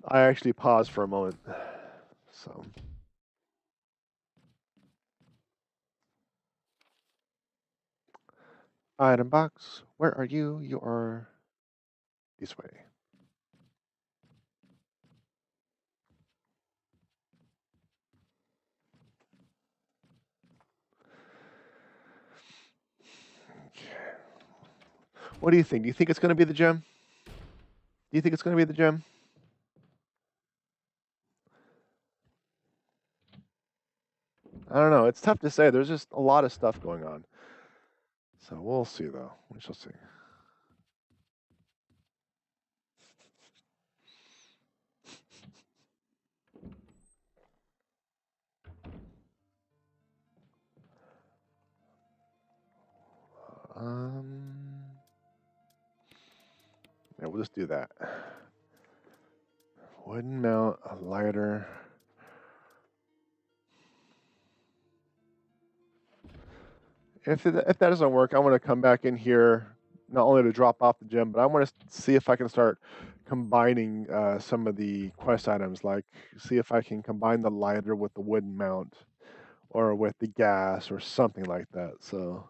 I actually paused for a moment. So item box, where are you? You are this way. Okay. What do you think? Do you think it's going to be the gem? Do you think it's going to be the gem? I don't know. It's tough to say. There's just a lot of stuff going on. So we'll see, though. We shall see. Yeah, we'll just do that. Wooden mount, a lighter. If that doesn't work, I want to come back in here, not only to drop off the gem, but I want to see if I can start combining some of the quest items, like see if I can combine the lighter with the wooden mount or with the gas or something like that. So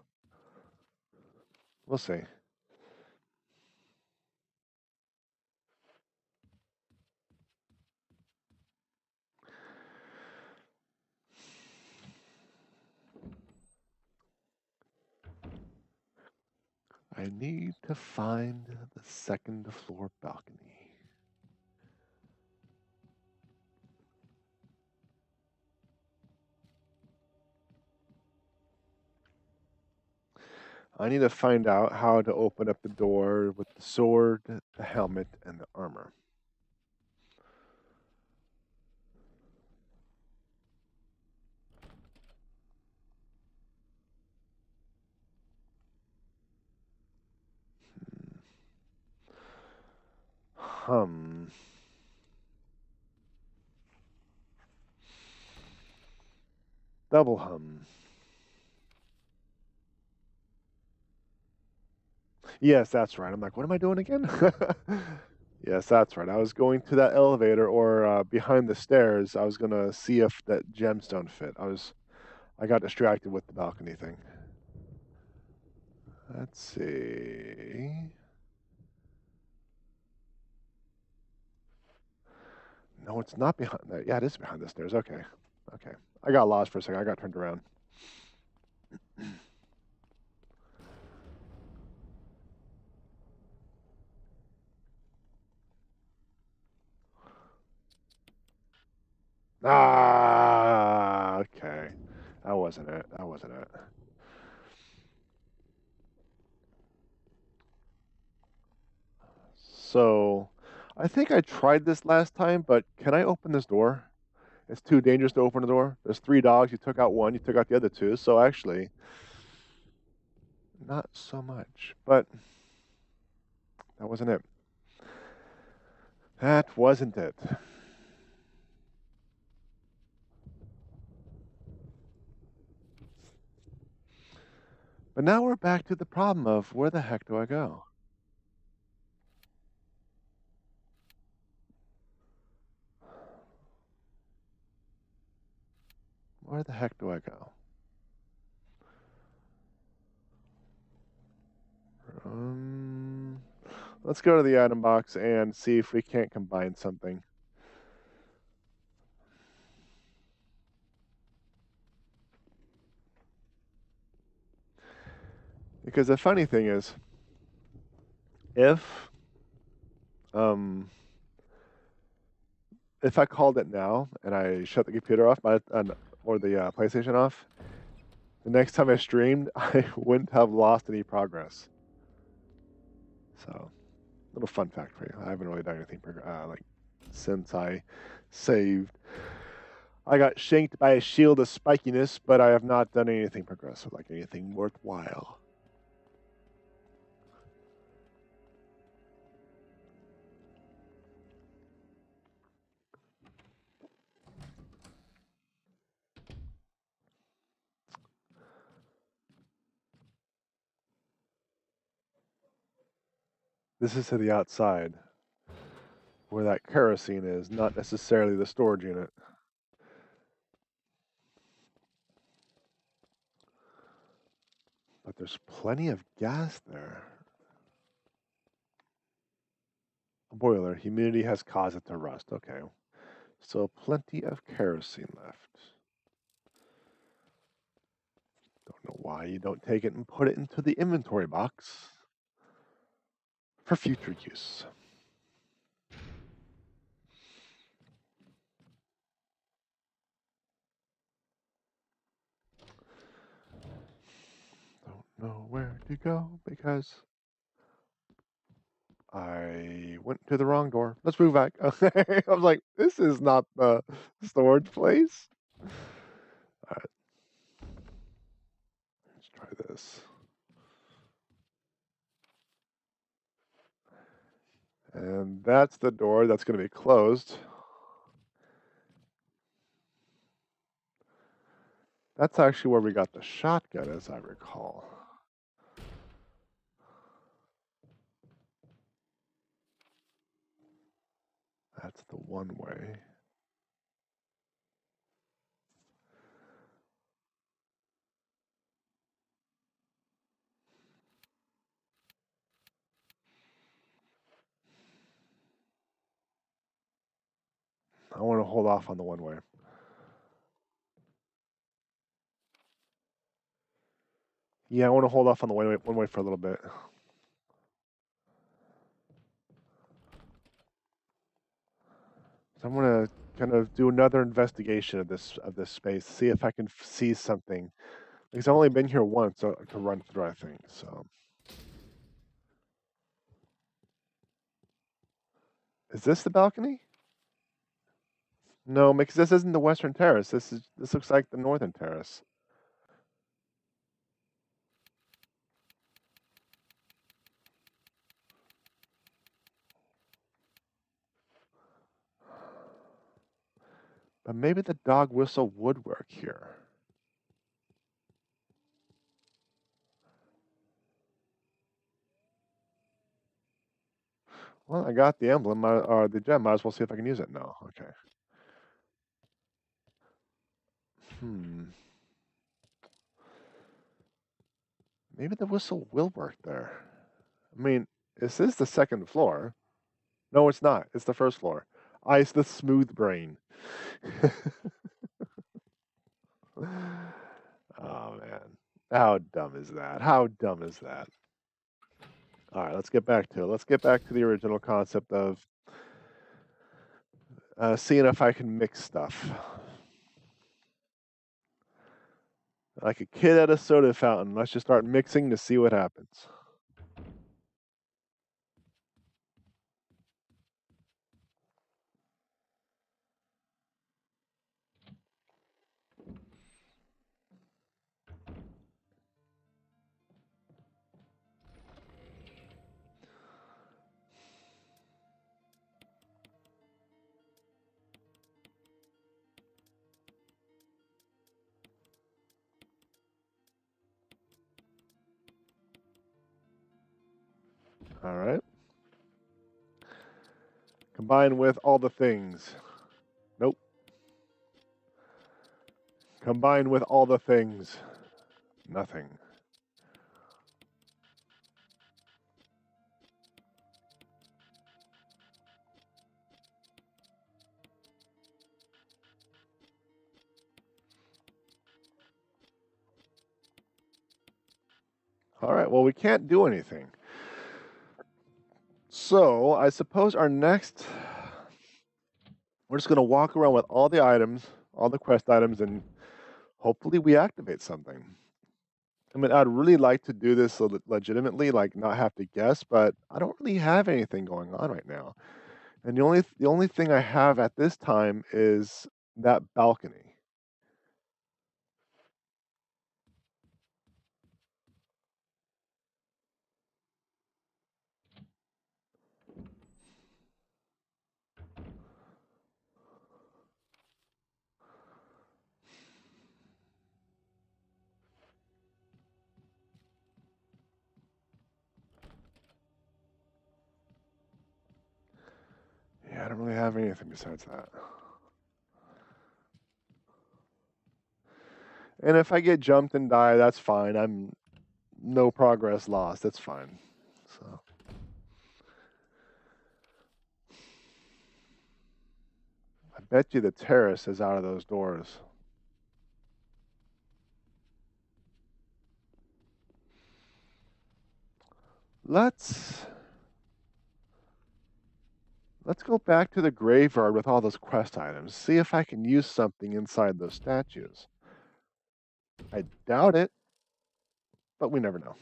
we'll see. I need to find the second floor balcony. I need to find out how to open up the door with the sword, the helmet, and the armor. Hum. Double hum. Yes, that's right. I'm like, what am I doing again? Yes, that's right. I was going to that elevator or behind the stairs. I was gonna see if that gemstone fit. I got distracted with the balcony thing. Let's see. No, it's not behind that. Yeah, it is behind the stairs. Okay. Okay. I got lost for a second. I got turned around. Ah, okay. That wasn't it. That wasn't it. So, I think I tried this last time, but can I open this door? It's too dangerous to open the door. There's 3 dogs. You took out one. You took out the other 2. So actually, not so much. But that wasn't it. That wasn't it. But now we're back to the problem of where the heck do I go? Where the heck do I go? Let's go to the item box and see if we can't combine something. Because the funny thing is, if I called it now and I shut the computer off or the PlayStation off, the next time I streamed, I wouldn't have lost any progress. So, little fun fact for you. I haven't really done anything like since I saved. I got shanked by a shield of spikiness, but I have not done anything progressive, like anything worthwhile. This is to the outside, where that kerosene is, not necessarily the storage unit. But there's plenty of gas there. A boiler. Humidity has caused it to rust. Okay. So plenty of kerosene left. Don't know why you don't take it and put it into the inventory box for future use. Don't know where to go because I went to the wrong door. Let's move back. Okay. I was like, this is not the storage place. All right. Let's try this. And that's the door that's going to be closed. That's actually where we got the shotgun, as I recall. That's the one way. I want to hold off on the one way. Yeah, I want to hold off on the one way for a little bit. So I'm gonna kind of do another investigation of this space, see if I can see something. Because I've only been here once to run through, I think. So, is this the balcony? No, because this isn't the western terrace. This looks like the northern terrace. But maybe the dog whistle would work here. Well, I got the emblem or the gem. Might as well see if I can use it. No, okay. Maybe the whistle will work there. I mean, this is the second floor. No, it's not. It's the first floor. Ice the smooth brain. Oh man. How dumb is that? How dumb is that? All right, let's get back to it. Let's get back to the original concept of seeing if I can mix stuff. Like a kid at a soda fountain. Let's just start mixing to see what happens. All right. Combine with all the things. Nope. Combined with all the things, nothing. All right, well, we can't do anything. So I suppose our next, we're just going to walk around with all the items, all the quest items, and hopefully we activate something. I mean, I'd really like to do this legitimately, like not have to guess, but I don't really have anything going on right now. And the only thing I have at this time is that balcony. Yeah, I don't really have anything besides that. And if I get jumped and die, that's fine. I'm no progress lost. That's fine. So I bet you the terrace is out of those doors. Let's let's go back to the graveyard with all those quest items. See if I can use something inside those statues. I doubt it, but we never know.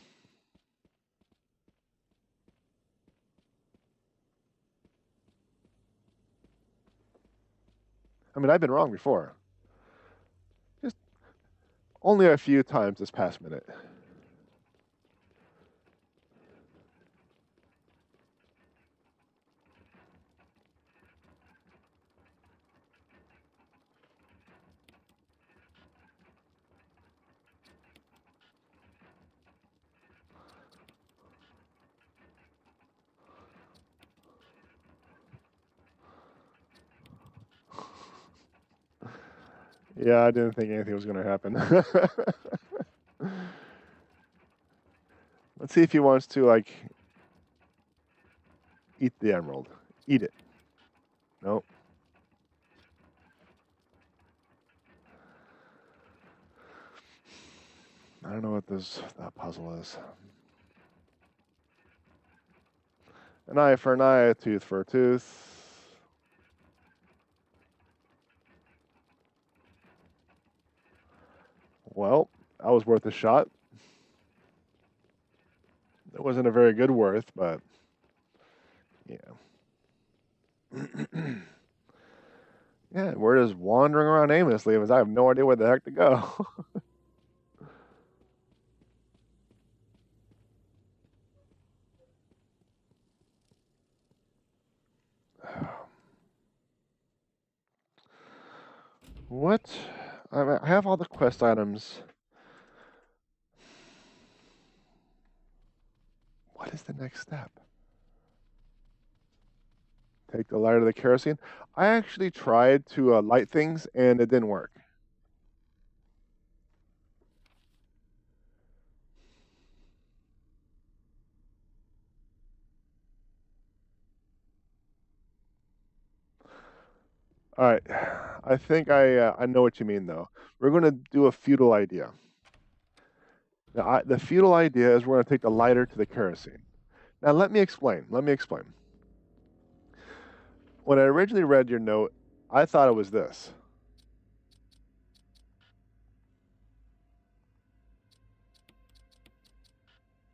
I mean, I've been wrong before. Just only a few times this past minute. Yeah, I didn't think anything was going to happen. Let's see if he wants to, like, eat the emerald. Eat it. Nope. I don't know what that puzzle is. An eye for an eye, a tooth for a tooth. Well, that was worth a shot. It wasn't a very good worth, but yeah. Yeah, we're just wandering around aimlessly because I have no idea where the heck to go. What? I have all the quest items. What is the next step? Take the lighter of the kerosene. I actually tried to light things and it didn't work. All right, I think I know what you mean though. We're going to do a futile idea. Now, the futile idea is we're going to take the lighter to the kerosene. Now let me explain. Let me explain. When I originally read your note, I thought it was this.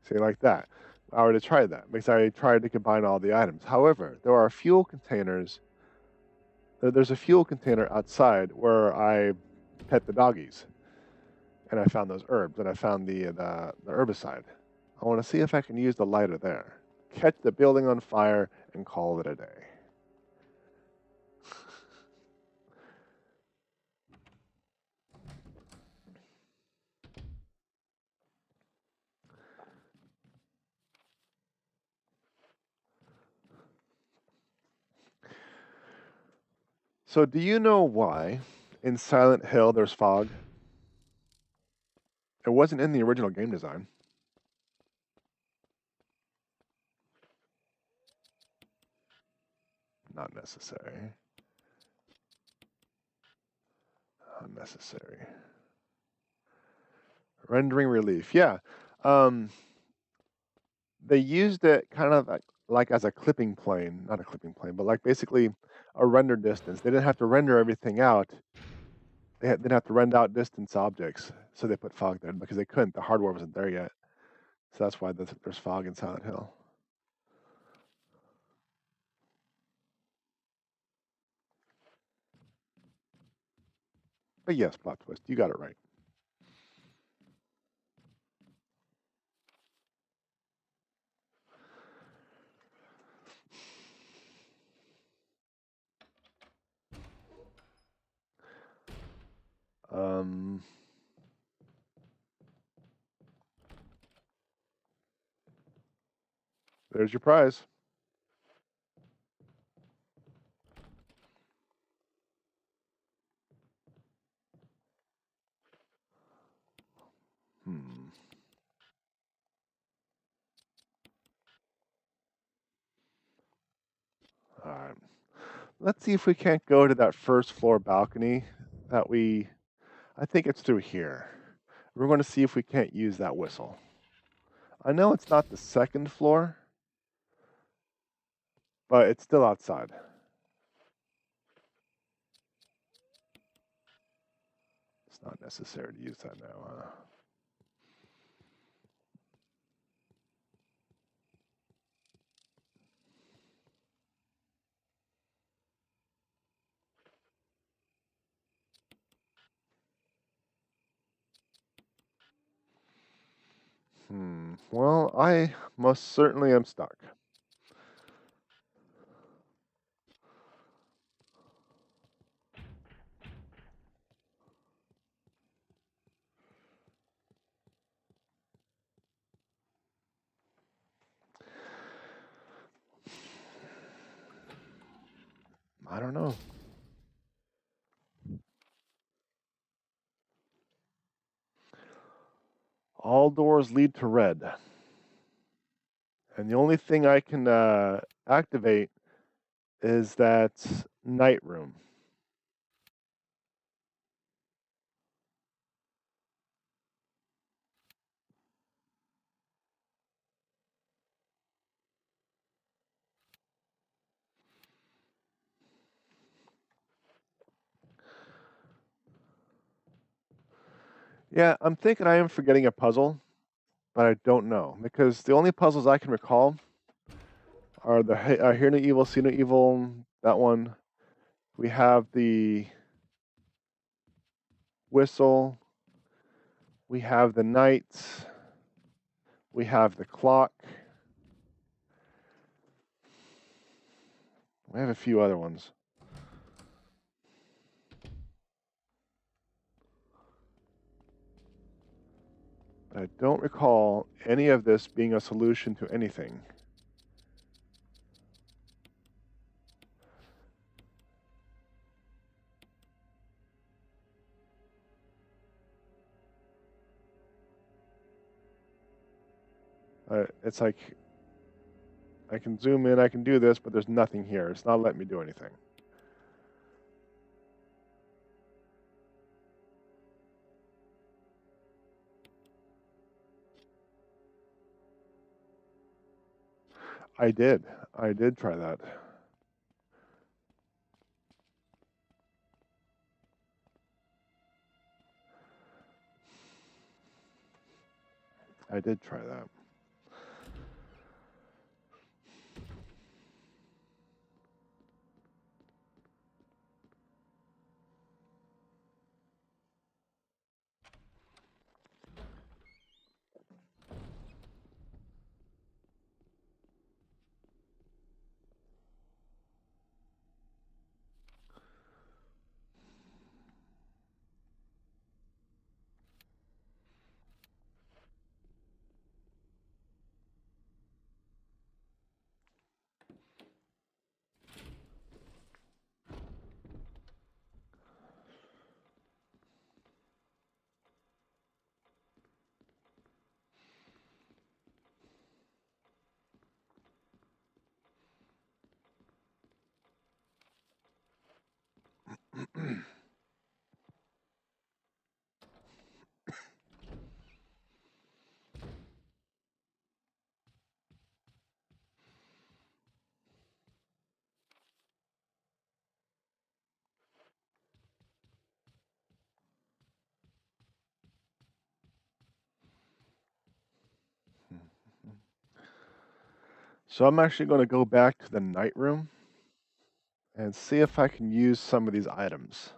See, like that. I already tried that because I tried to combine all the items. However, there are fuel containers. There's a fuel container outside where I pet the doggies, and I found those herbs, and I found the herbicide. I want to see if I can use the lighter there, catch the building on fire, and call it a day. So, do you know why in Silent Hill there's fog? It wasn't in the original game design. Not necessary. Unnecessary. Rendering relief. Yeah. They used it kind of like as a clipping plane, not a clipping plane, but like basically a render distance. They didn't have to render everything out. They'd have to render out distance objects. So they put fog there because they couldn't. The hardware wasn't there yet. So that's why there's fog in Silent Hill. But yes, plot twist. You got it right. There's your prize. All right. Let's see if we can't go to that first floor balcony that I think it's through here. We're going to see if we can't use that whistle. I know it's not the second floor, but it's still outside. It's not necessary to use that now. Well, I most certainly am stuck. I don't know. All doors lead to red. And the only thing I can activate is that night room. Yeah, I'm thinking I am forgetting a puzzle, but I don't know because the only puzzles I can recall are the Hear No Evil, See No Evil, that one. We have the whistle. We have the night. We have the clock. We have a few other ones. But I don't recall any of this being a solution to anything. It's like I can zoom in, I can do this, but there's nothing here. It's not letting me do anything. I did. I did try that. I did try that. So I'm actually going to go back to the night room and see if I can use some of these items.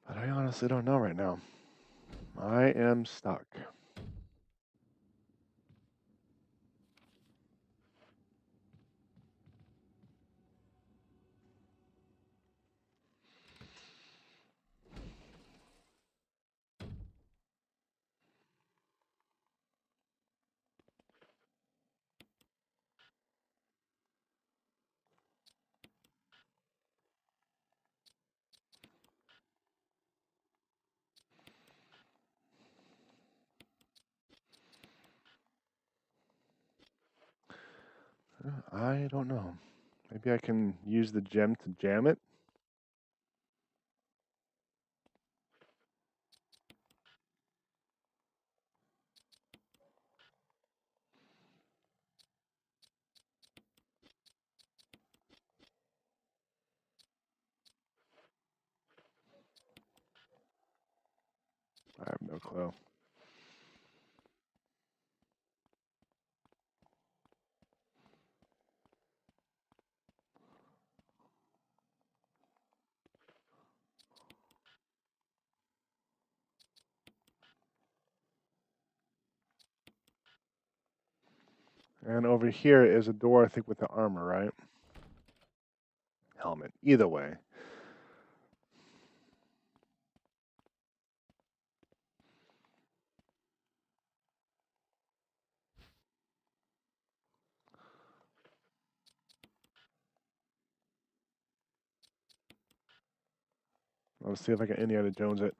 But I honestly don't know right now. I am stuck. I don't know. Maybe I can use the gem to jam it? I have no clue. And over here is a door, I think, with the armor, right? Helmet. Either way. Let's see if I can Indiana Jones it.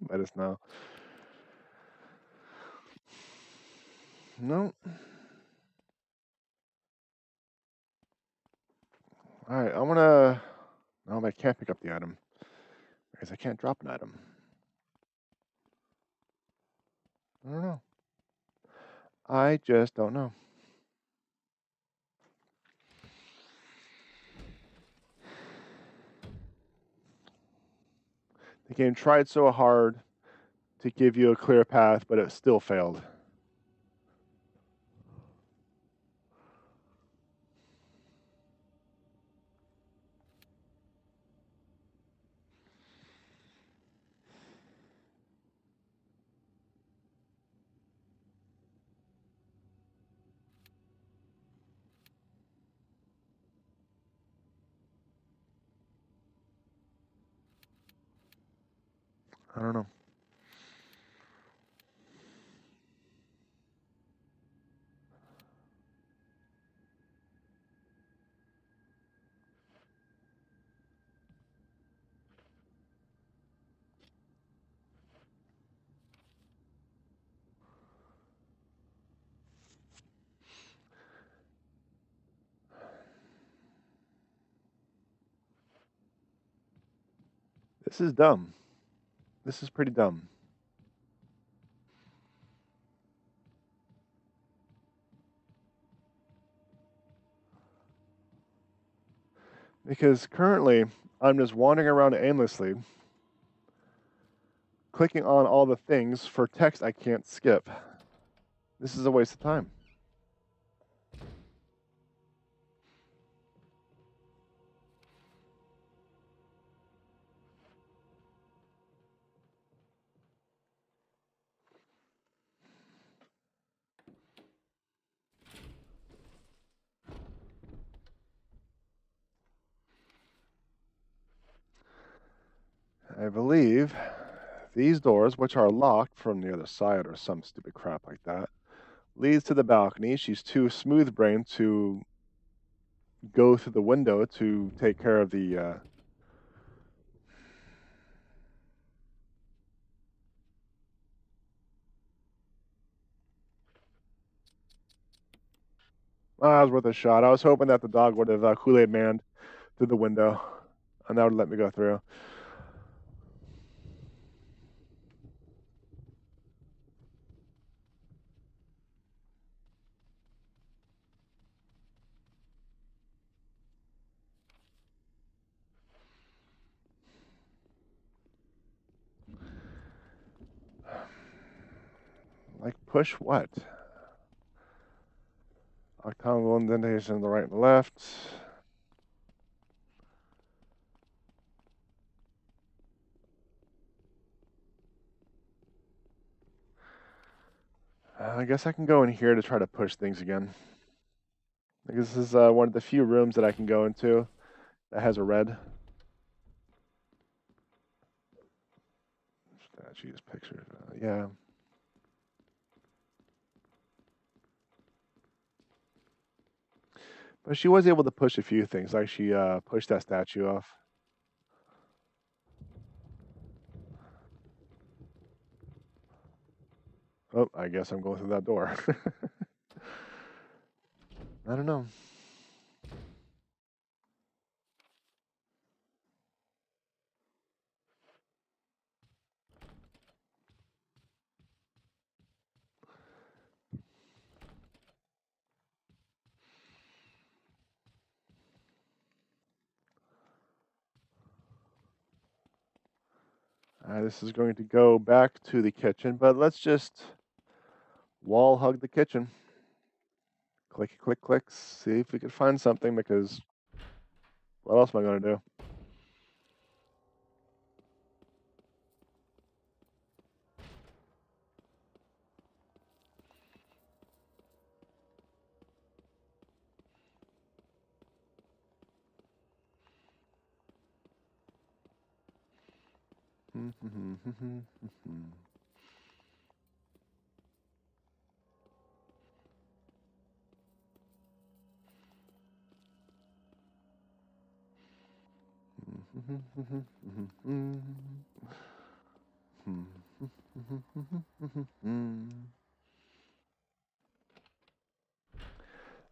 Let us know. No. Alright, I'm gonna... No, I can't pick up the item. Because I can't drop an item. I don't know. I just don't know. The game tried so hard to give you a clear path, but it still failed. I don't know. This is dumb. This is pretty dumb. Because currently, I'm just wandering around aimlessly, clicking on all the things for text I can't skip. This is a waste of time. I believe these doors, which are locked from the other side or some stupid crap like that, leads to the balcony. She's too smooth-brained to go through the window to take care of the... I was worth a shot. I was hoping that the dog would have Kool-Aid manned through the window, and that would let me go through. Like, push what? Octagonal indentation on the right and left. I guess I can go in here to try to push things again. I guess this is one of the few rooms that I can go into that has a red. Statues, pictures, yeah. But she was able to push a few things, like she pushed that statue off. Oh, I guess I'm going through that door. I don't know. This is going to go back to the kitchen, but let's just wall hug the kitchen. Click, click, click. See if we can find something, because what else am I going to do?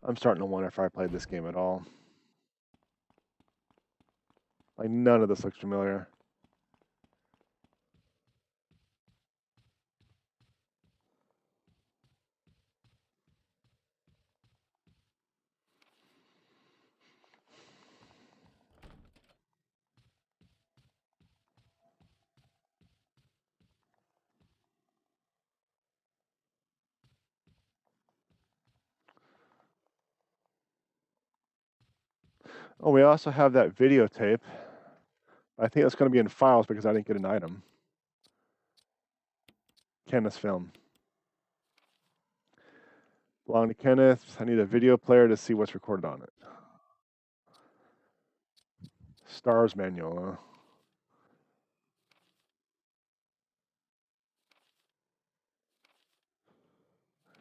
I'm starting to wonder if I played this game at all. Like, none of this looks familiar. Oh, we also have that videotape. I think that's going to be in files because I didn't get an item. Kenneth's film. Belong to Kenneth. I need a video player to see what's recorded on it. Stars manual.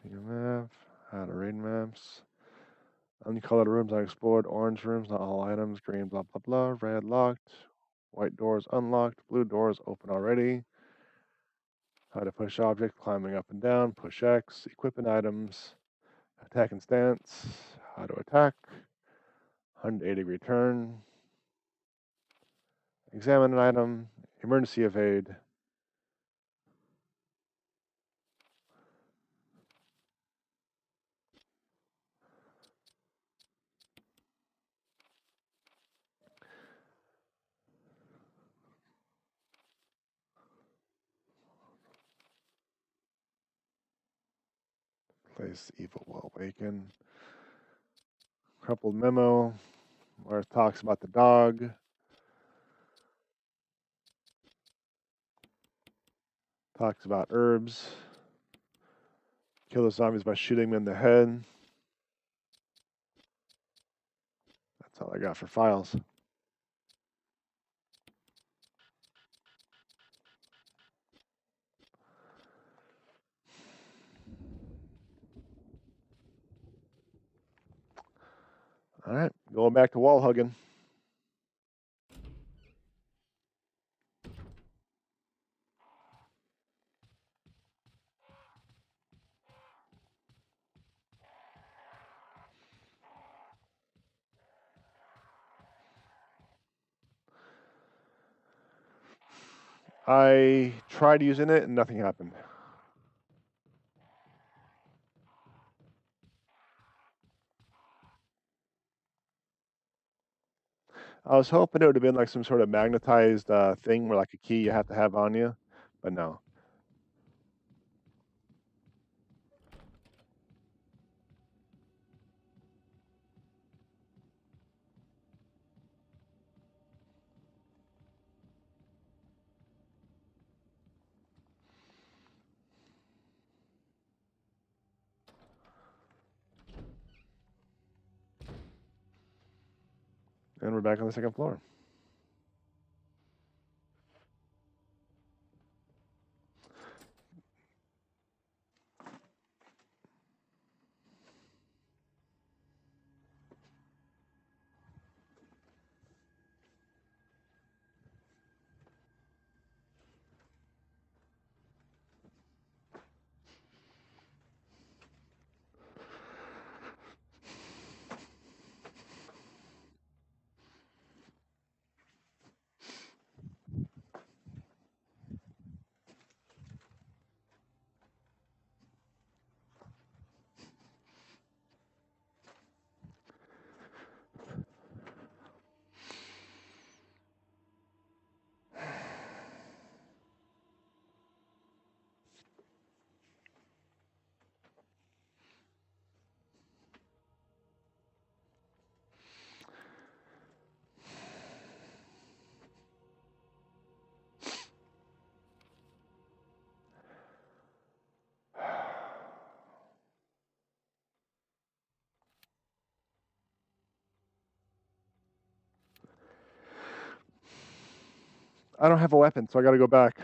Map. How to read maps. Uncolored rooms unexplored. Orange rooms, not all items. Green, blah, blah, blah. Red, locked. White doors unlocked. Blue doors open already. How to push object, climbing up and down. Push X. Equipping items. Attack and stance. How to attack. 180-degree turn. Examine an item. Emergency evade. Place evil will awaken. Crumpled memo where it talks about the dog. Talks about herbs. Kill the zombies by shooting them in the head. That's all I got for files. All right, going back to wall hugging. I tried using it and nothing happened. I was hoping it would have been like some sort of magnetized thing where like a key you have to have on you, but no. And we're back on the second floor. I don't have a weapon, so I gotta go back.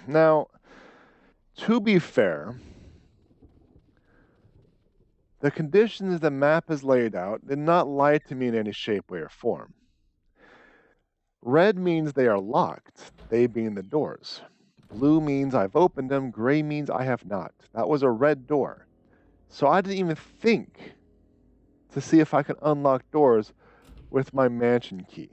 Now, to be fair, the conditions the map has laid out did not lie to me in any shape, way, or form. Red means they are locked, they being the doors. Blue means I've opened them, gray means I have not. That was a red door. So I didn't even think to see if I could unlock doors with my mansion key.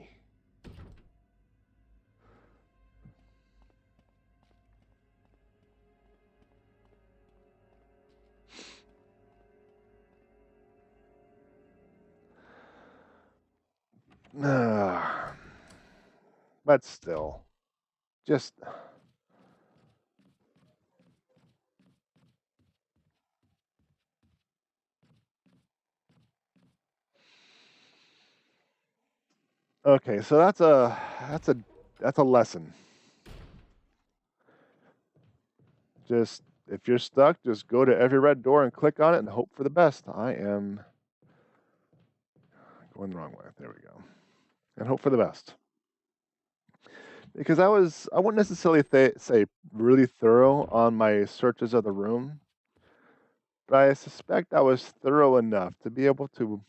But still, just. Okay, so that's a lesson. Just if you're stuck, just go to every red door and click on it and hope for the best. I am going the wrong way. There we go. And hope for the best. Because I wouldn't necessarily say really thorough on my searches of the room, but I suspect I was thorough enough to be able to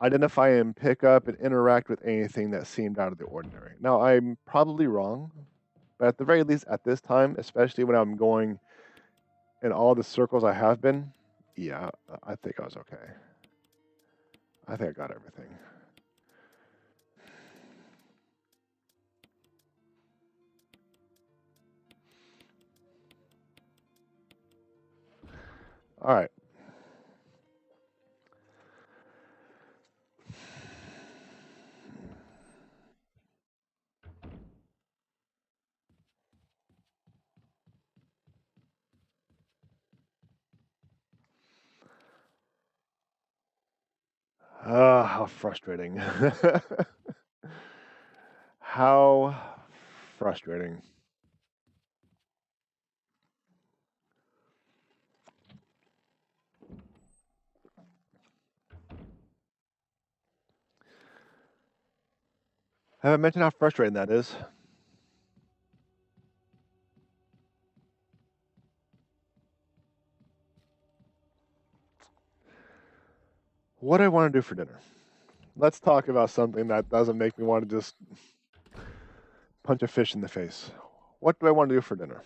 identify and pick up and interact with anything that seemed out of the ordinary. Now, I'm probably wrong, but at the very least, at this time, especially when I'm going in all the circles I have been, yeah, I think I was okay. I think I got everything. All right. How frustrating. How frustrating. Have I mentioned how frustrating that is? What do I want to do for dinner? Let's talk about something that doesn't make me want to just punch a fish in the face. What do I want to do for dinner?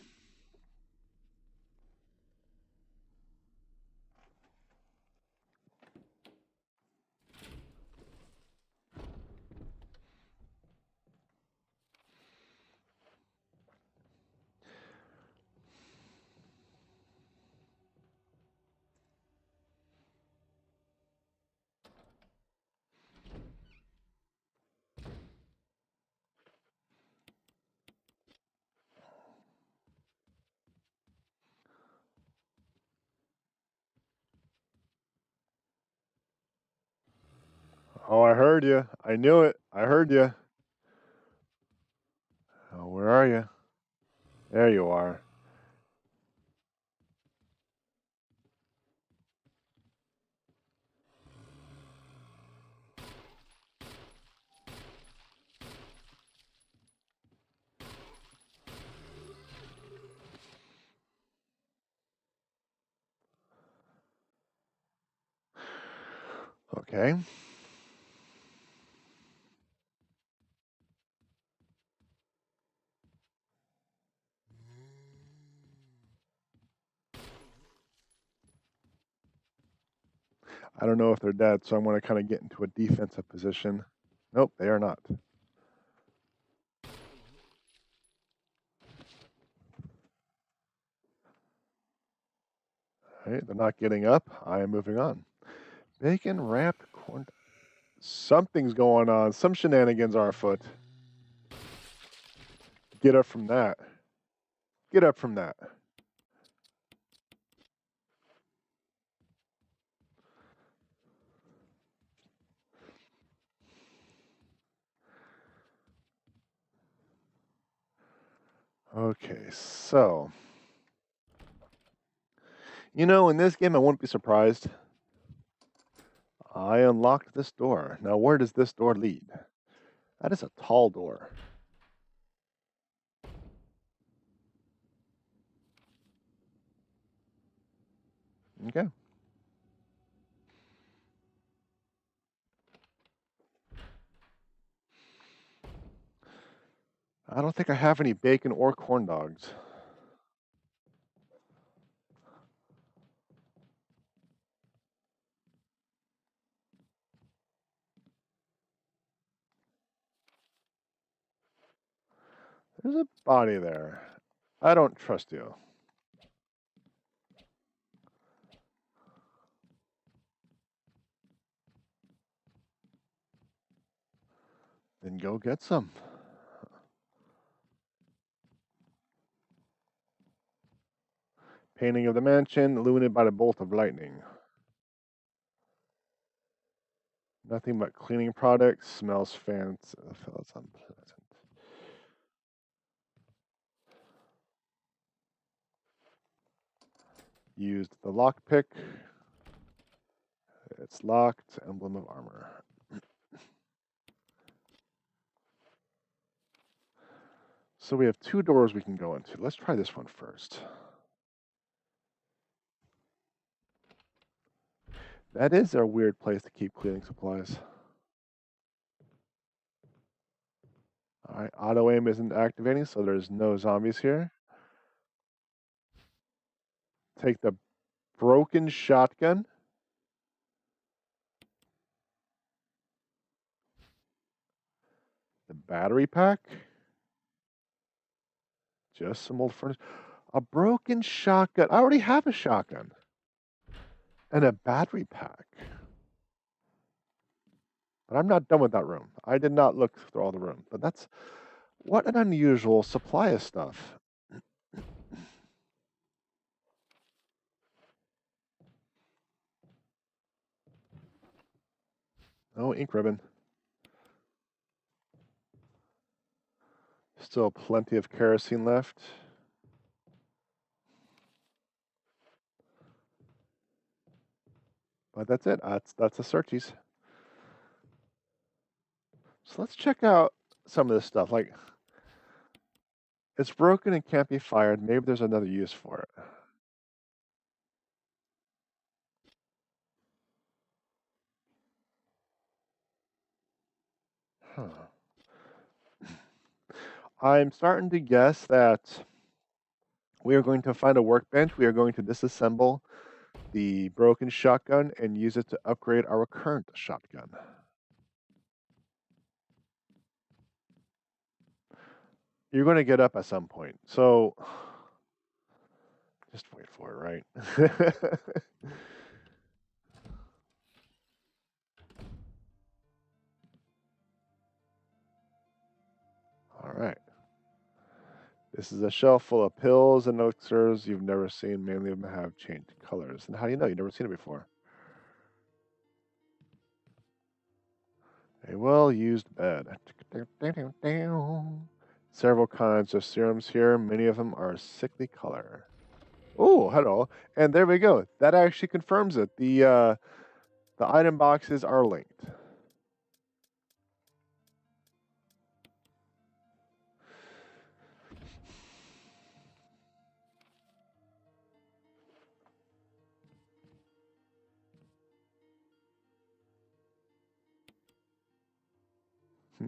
Oh, I heard you. I knew it. I heard you. Oh, where are you? There you are. Okay. I don't know if they're dead, so I'm going to kind of get into a defensive position. Nope, they are not. All right, they're not getting up. I am moving on. Bacon wrapped corn. Something's going on. Some shenanigans are afoot. Get up from that. Get up from that. Okay, so. You know, in this game, I wouldn't be surprised. I unlocked this door. Now, where does this door lead? That is a tall door. Okay. I don't think I have any bacon or corn dogs. There's a body there. I don't trust you. Then go get some. Painting of the mansion, illuminated by the bolt of lightning. Nothing but cleaning products, smells fancy, feels unpleasant. Used the lockpick. It's locked, emblem of armor. So we have two doors we can go into. Let's try this one first. That is a weird place to keep cleaning supplies. All right, auto aim isn't activating, so there's no zombies here. Take the broken shotgun. The battery pack. Just some old furniture. A broken shotgun. I already have a shotgun. And a battery pack. But I'm not done with that room. I did not look through all the room. But that's what an unusual supply of stuff. Oh, ink ribbon. Still plenty of kerosene left. But that's it. That's the searchies. So let's check out some of this stuff. Like, it's broken and can't be fired. Maybe there's another use for it. Huh. I'm starting to guess that we are going to find a workbench. We are going to disassemble the broken shotgun and use it to upgrade our current shotgun. You're going to get up at some point. So just wait for it, right? All right. This is a shelf full of pills and elixirs you've never seen. Many of them have changed colors. And how do you know? You've never seen it before. A well used bed. Several kinds of serums here. Many of them are a sickly color. Oh, hello. And there we go. That actually confirms it. The item boxes are linked.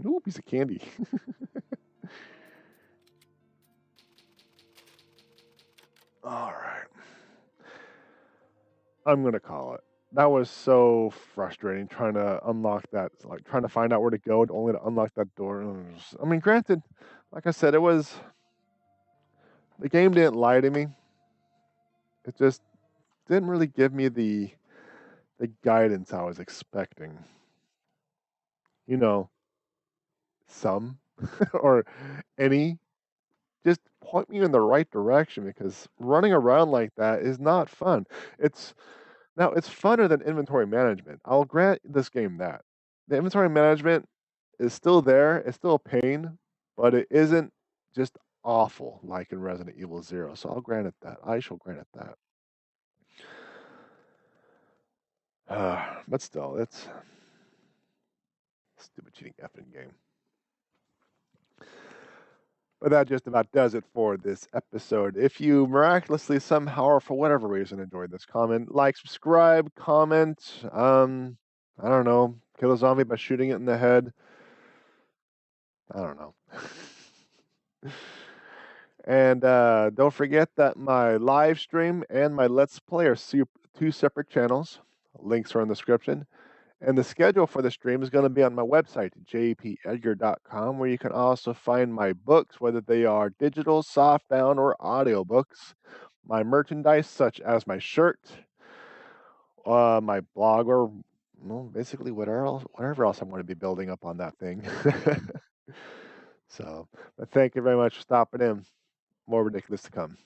Ooh, piece of candy. All right. I'm gonna call it. That was so frustrating trying to unlock that, like trying to find out where to go, only to unlock that door. I mean, granted, like I said, it was the game didn't lie to me. It just didn't really give me the guidance I was expecting. You know, some or any. Just point me in the right direction because running around like that is not fun. It's Now it's funner than inventory management. I'll grant this game that. The inventory management is still there, it's still a pain, but it isn't just awful like in Resident Evil 0. So I'll grant it that. I shall grant it that. But still, it's stupid cheating effing game. But that just about does it for this episode. If you miraculously somehow or for whatever reason enjoyed this comment, like, subscribe, comment, I don't know, kill a zombie by shooting it in the head. I don't know. And don't forget that my live stream and my Let's Play are two separate channels. Links are in the description. And the schedule for the stream is going to be on my website, JPEdgar.com, where you can also find my books, whether they are digital, softbound, or audiobooks, my merchandise, such as my shirt, my blog, or well, basically whatever else I'm going to be building up on that thing. So, but thank you very much for stopping in. More ridiculous to come.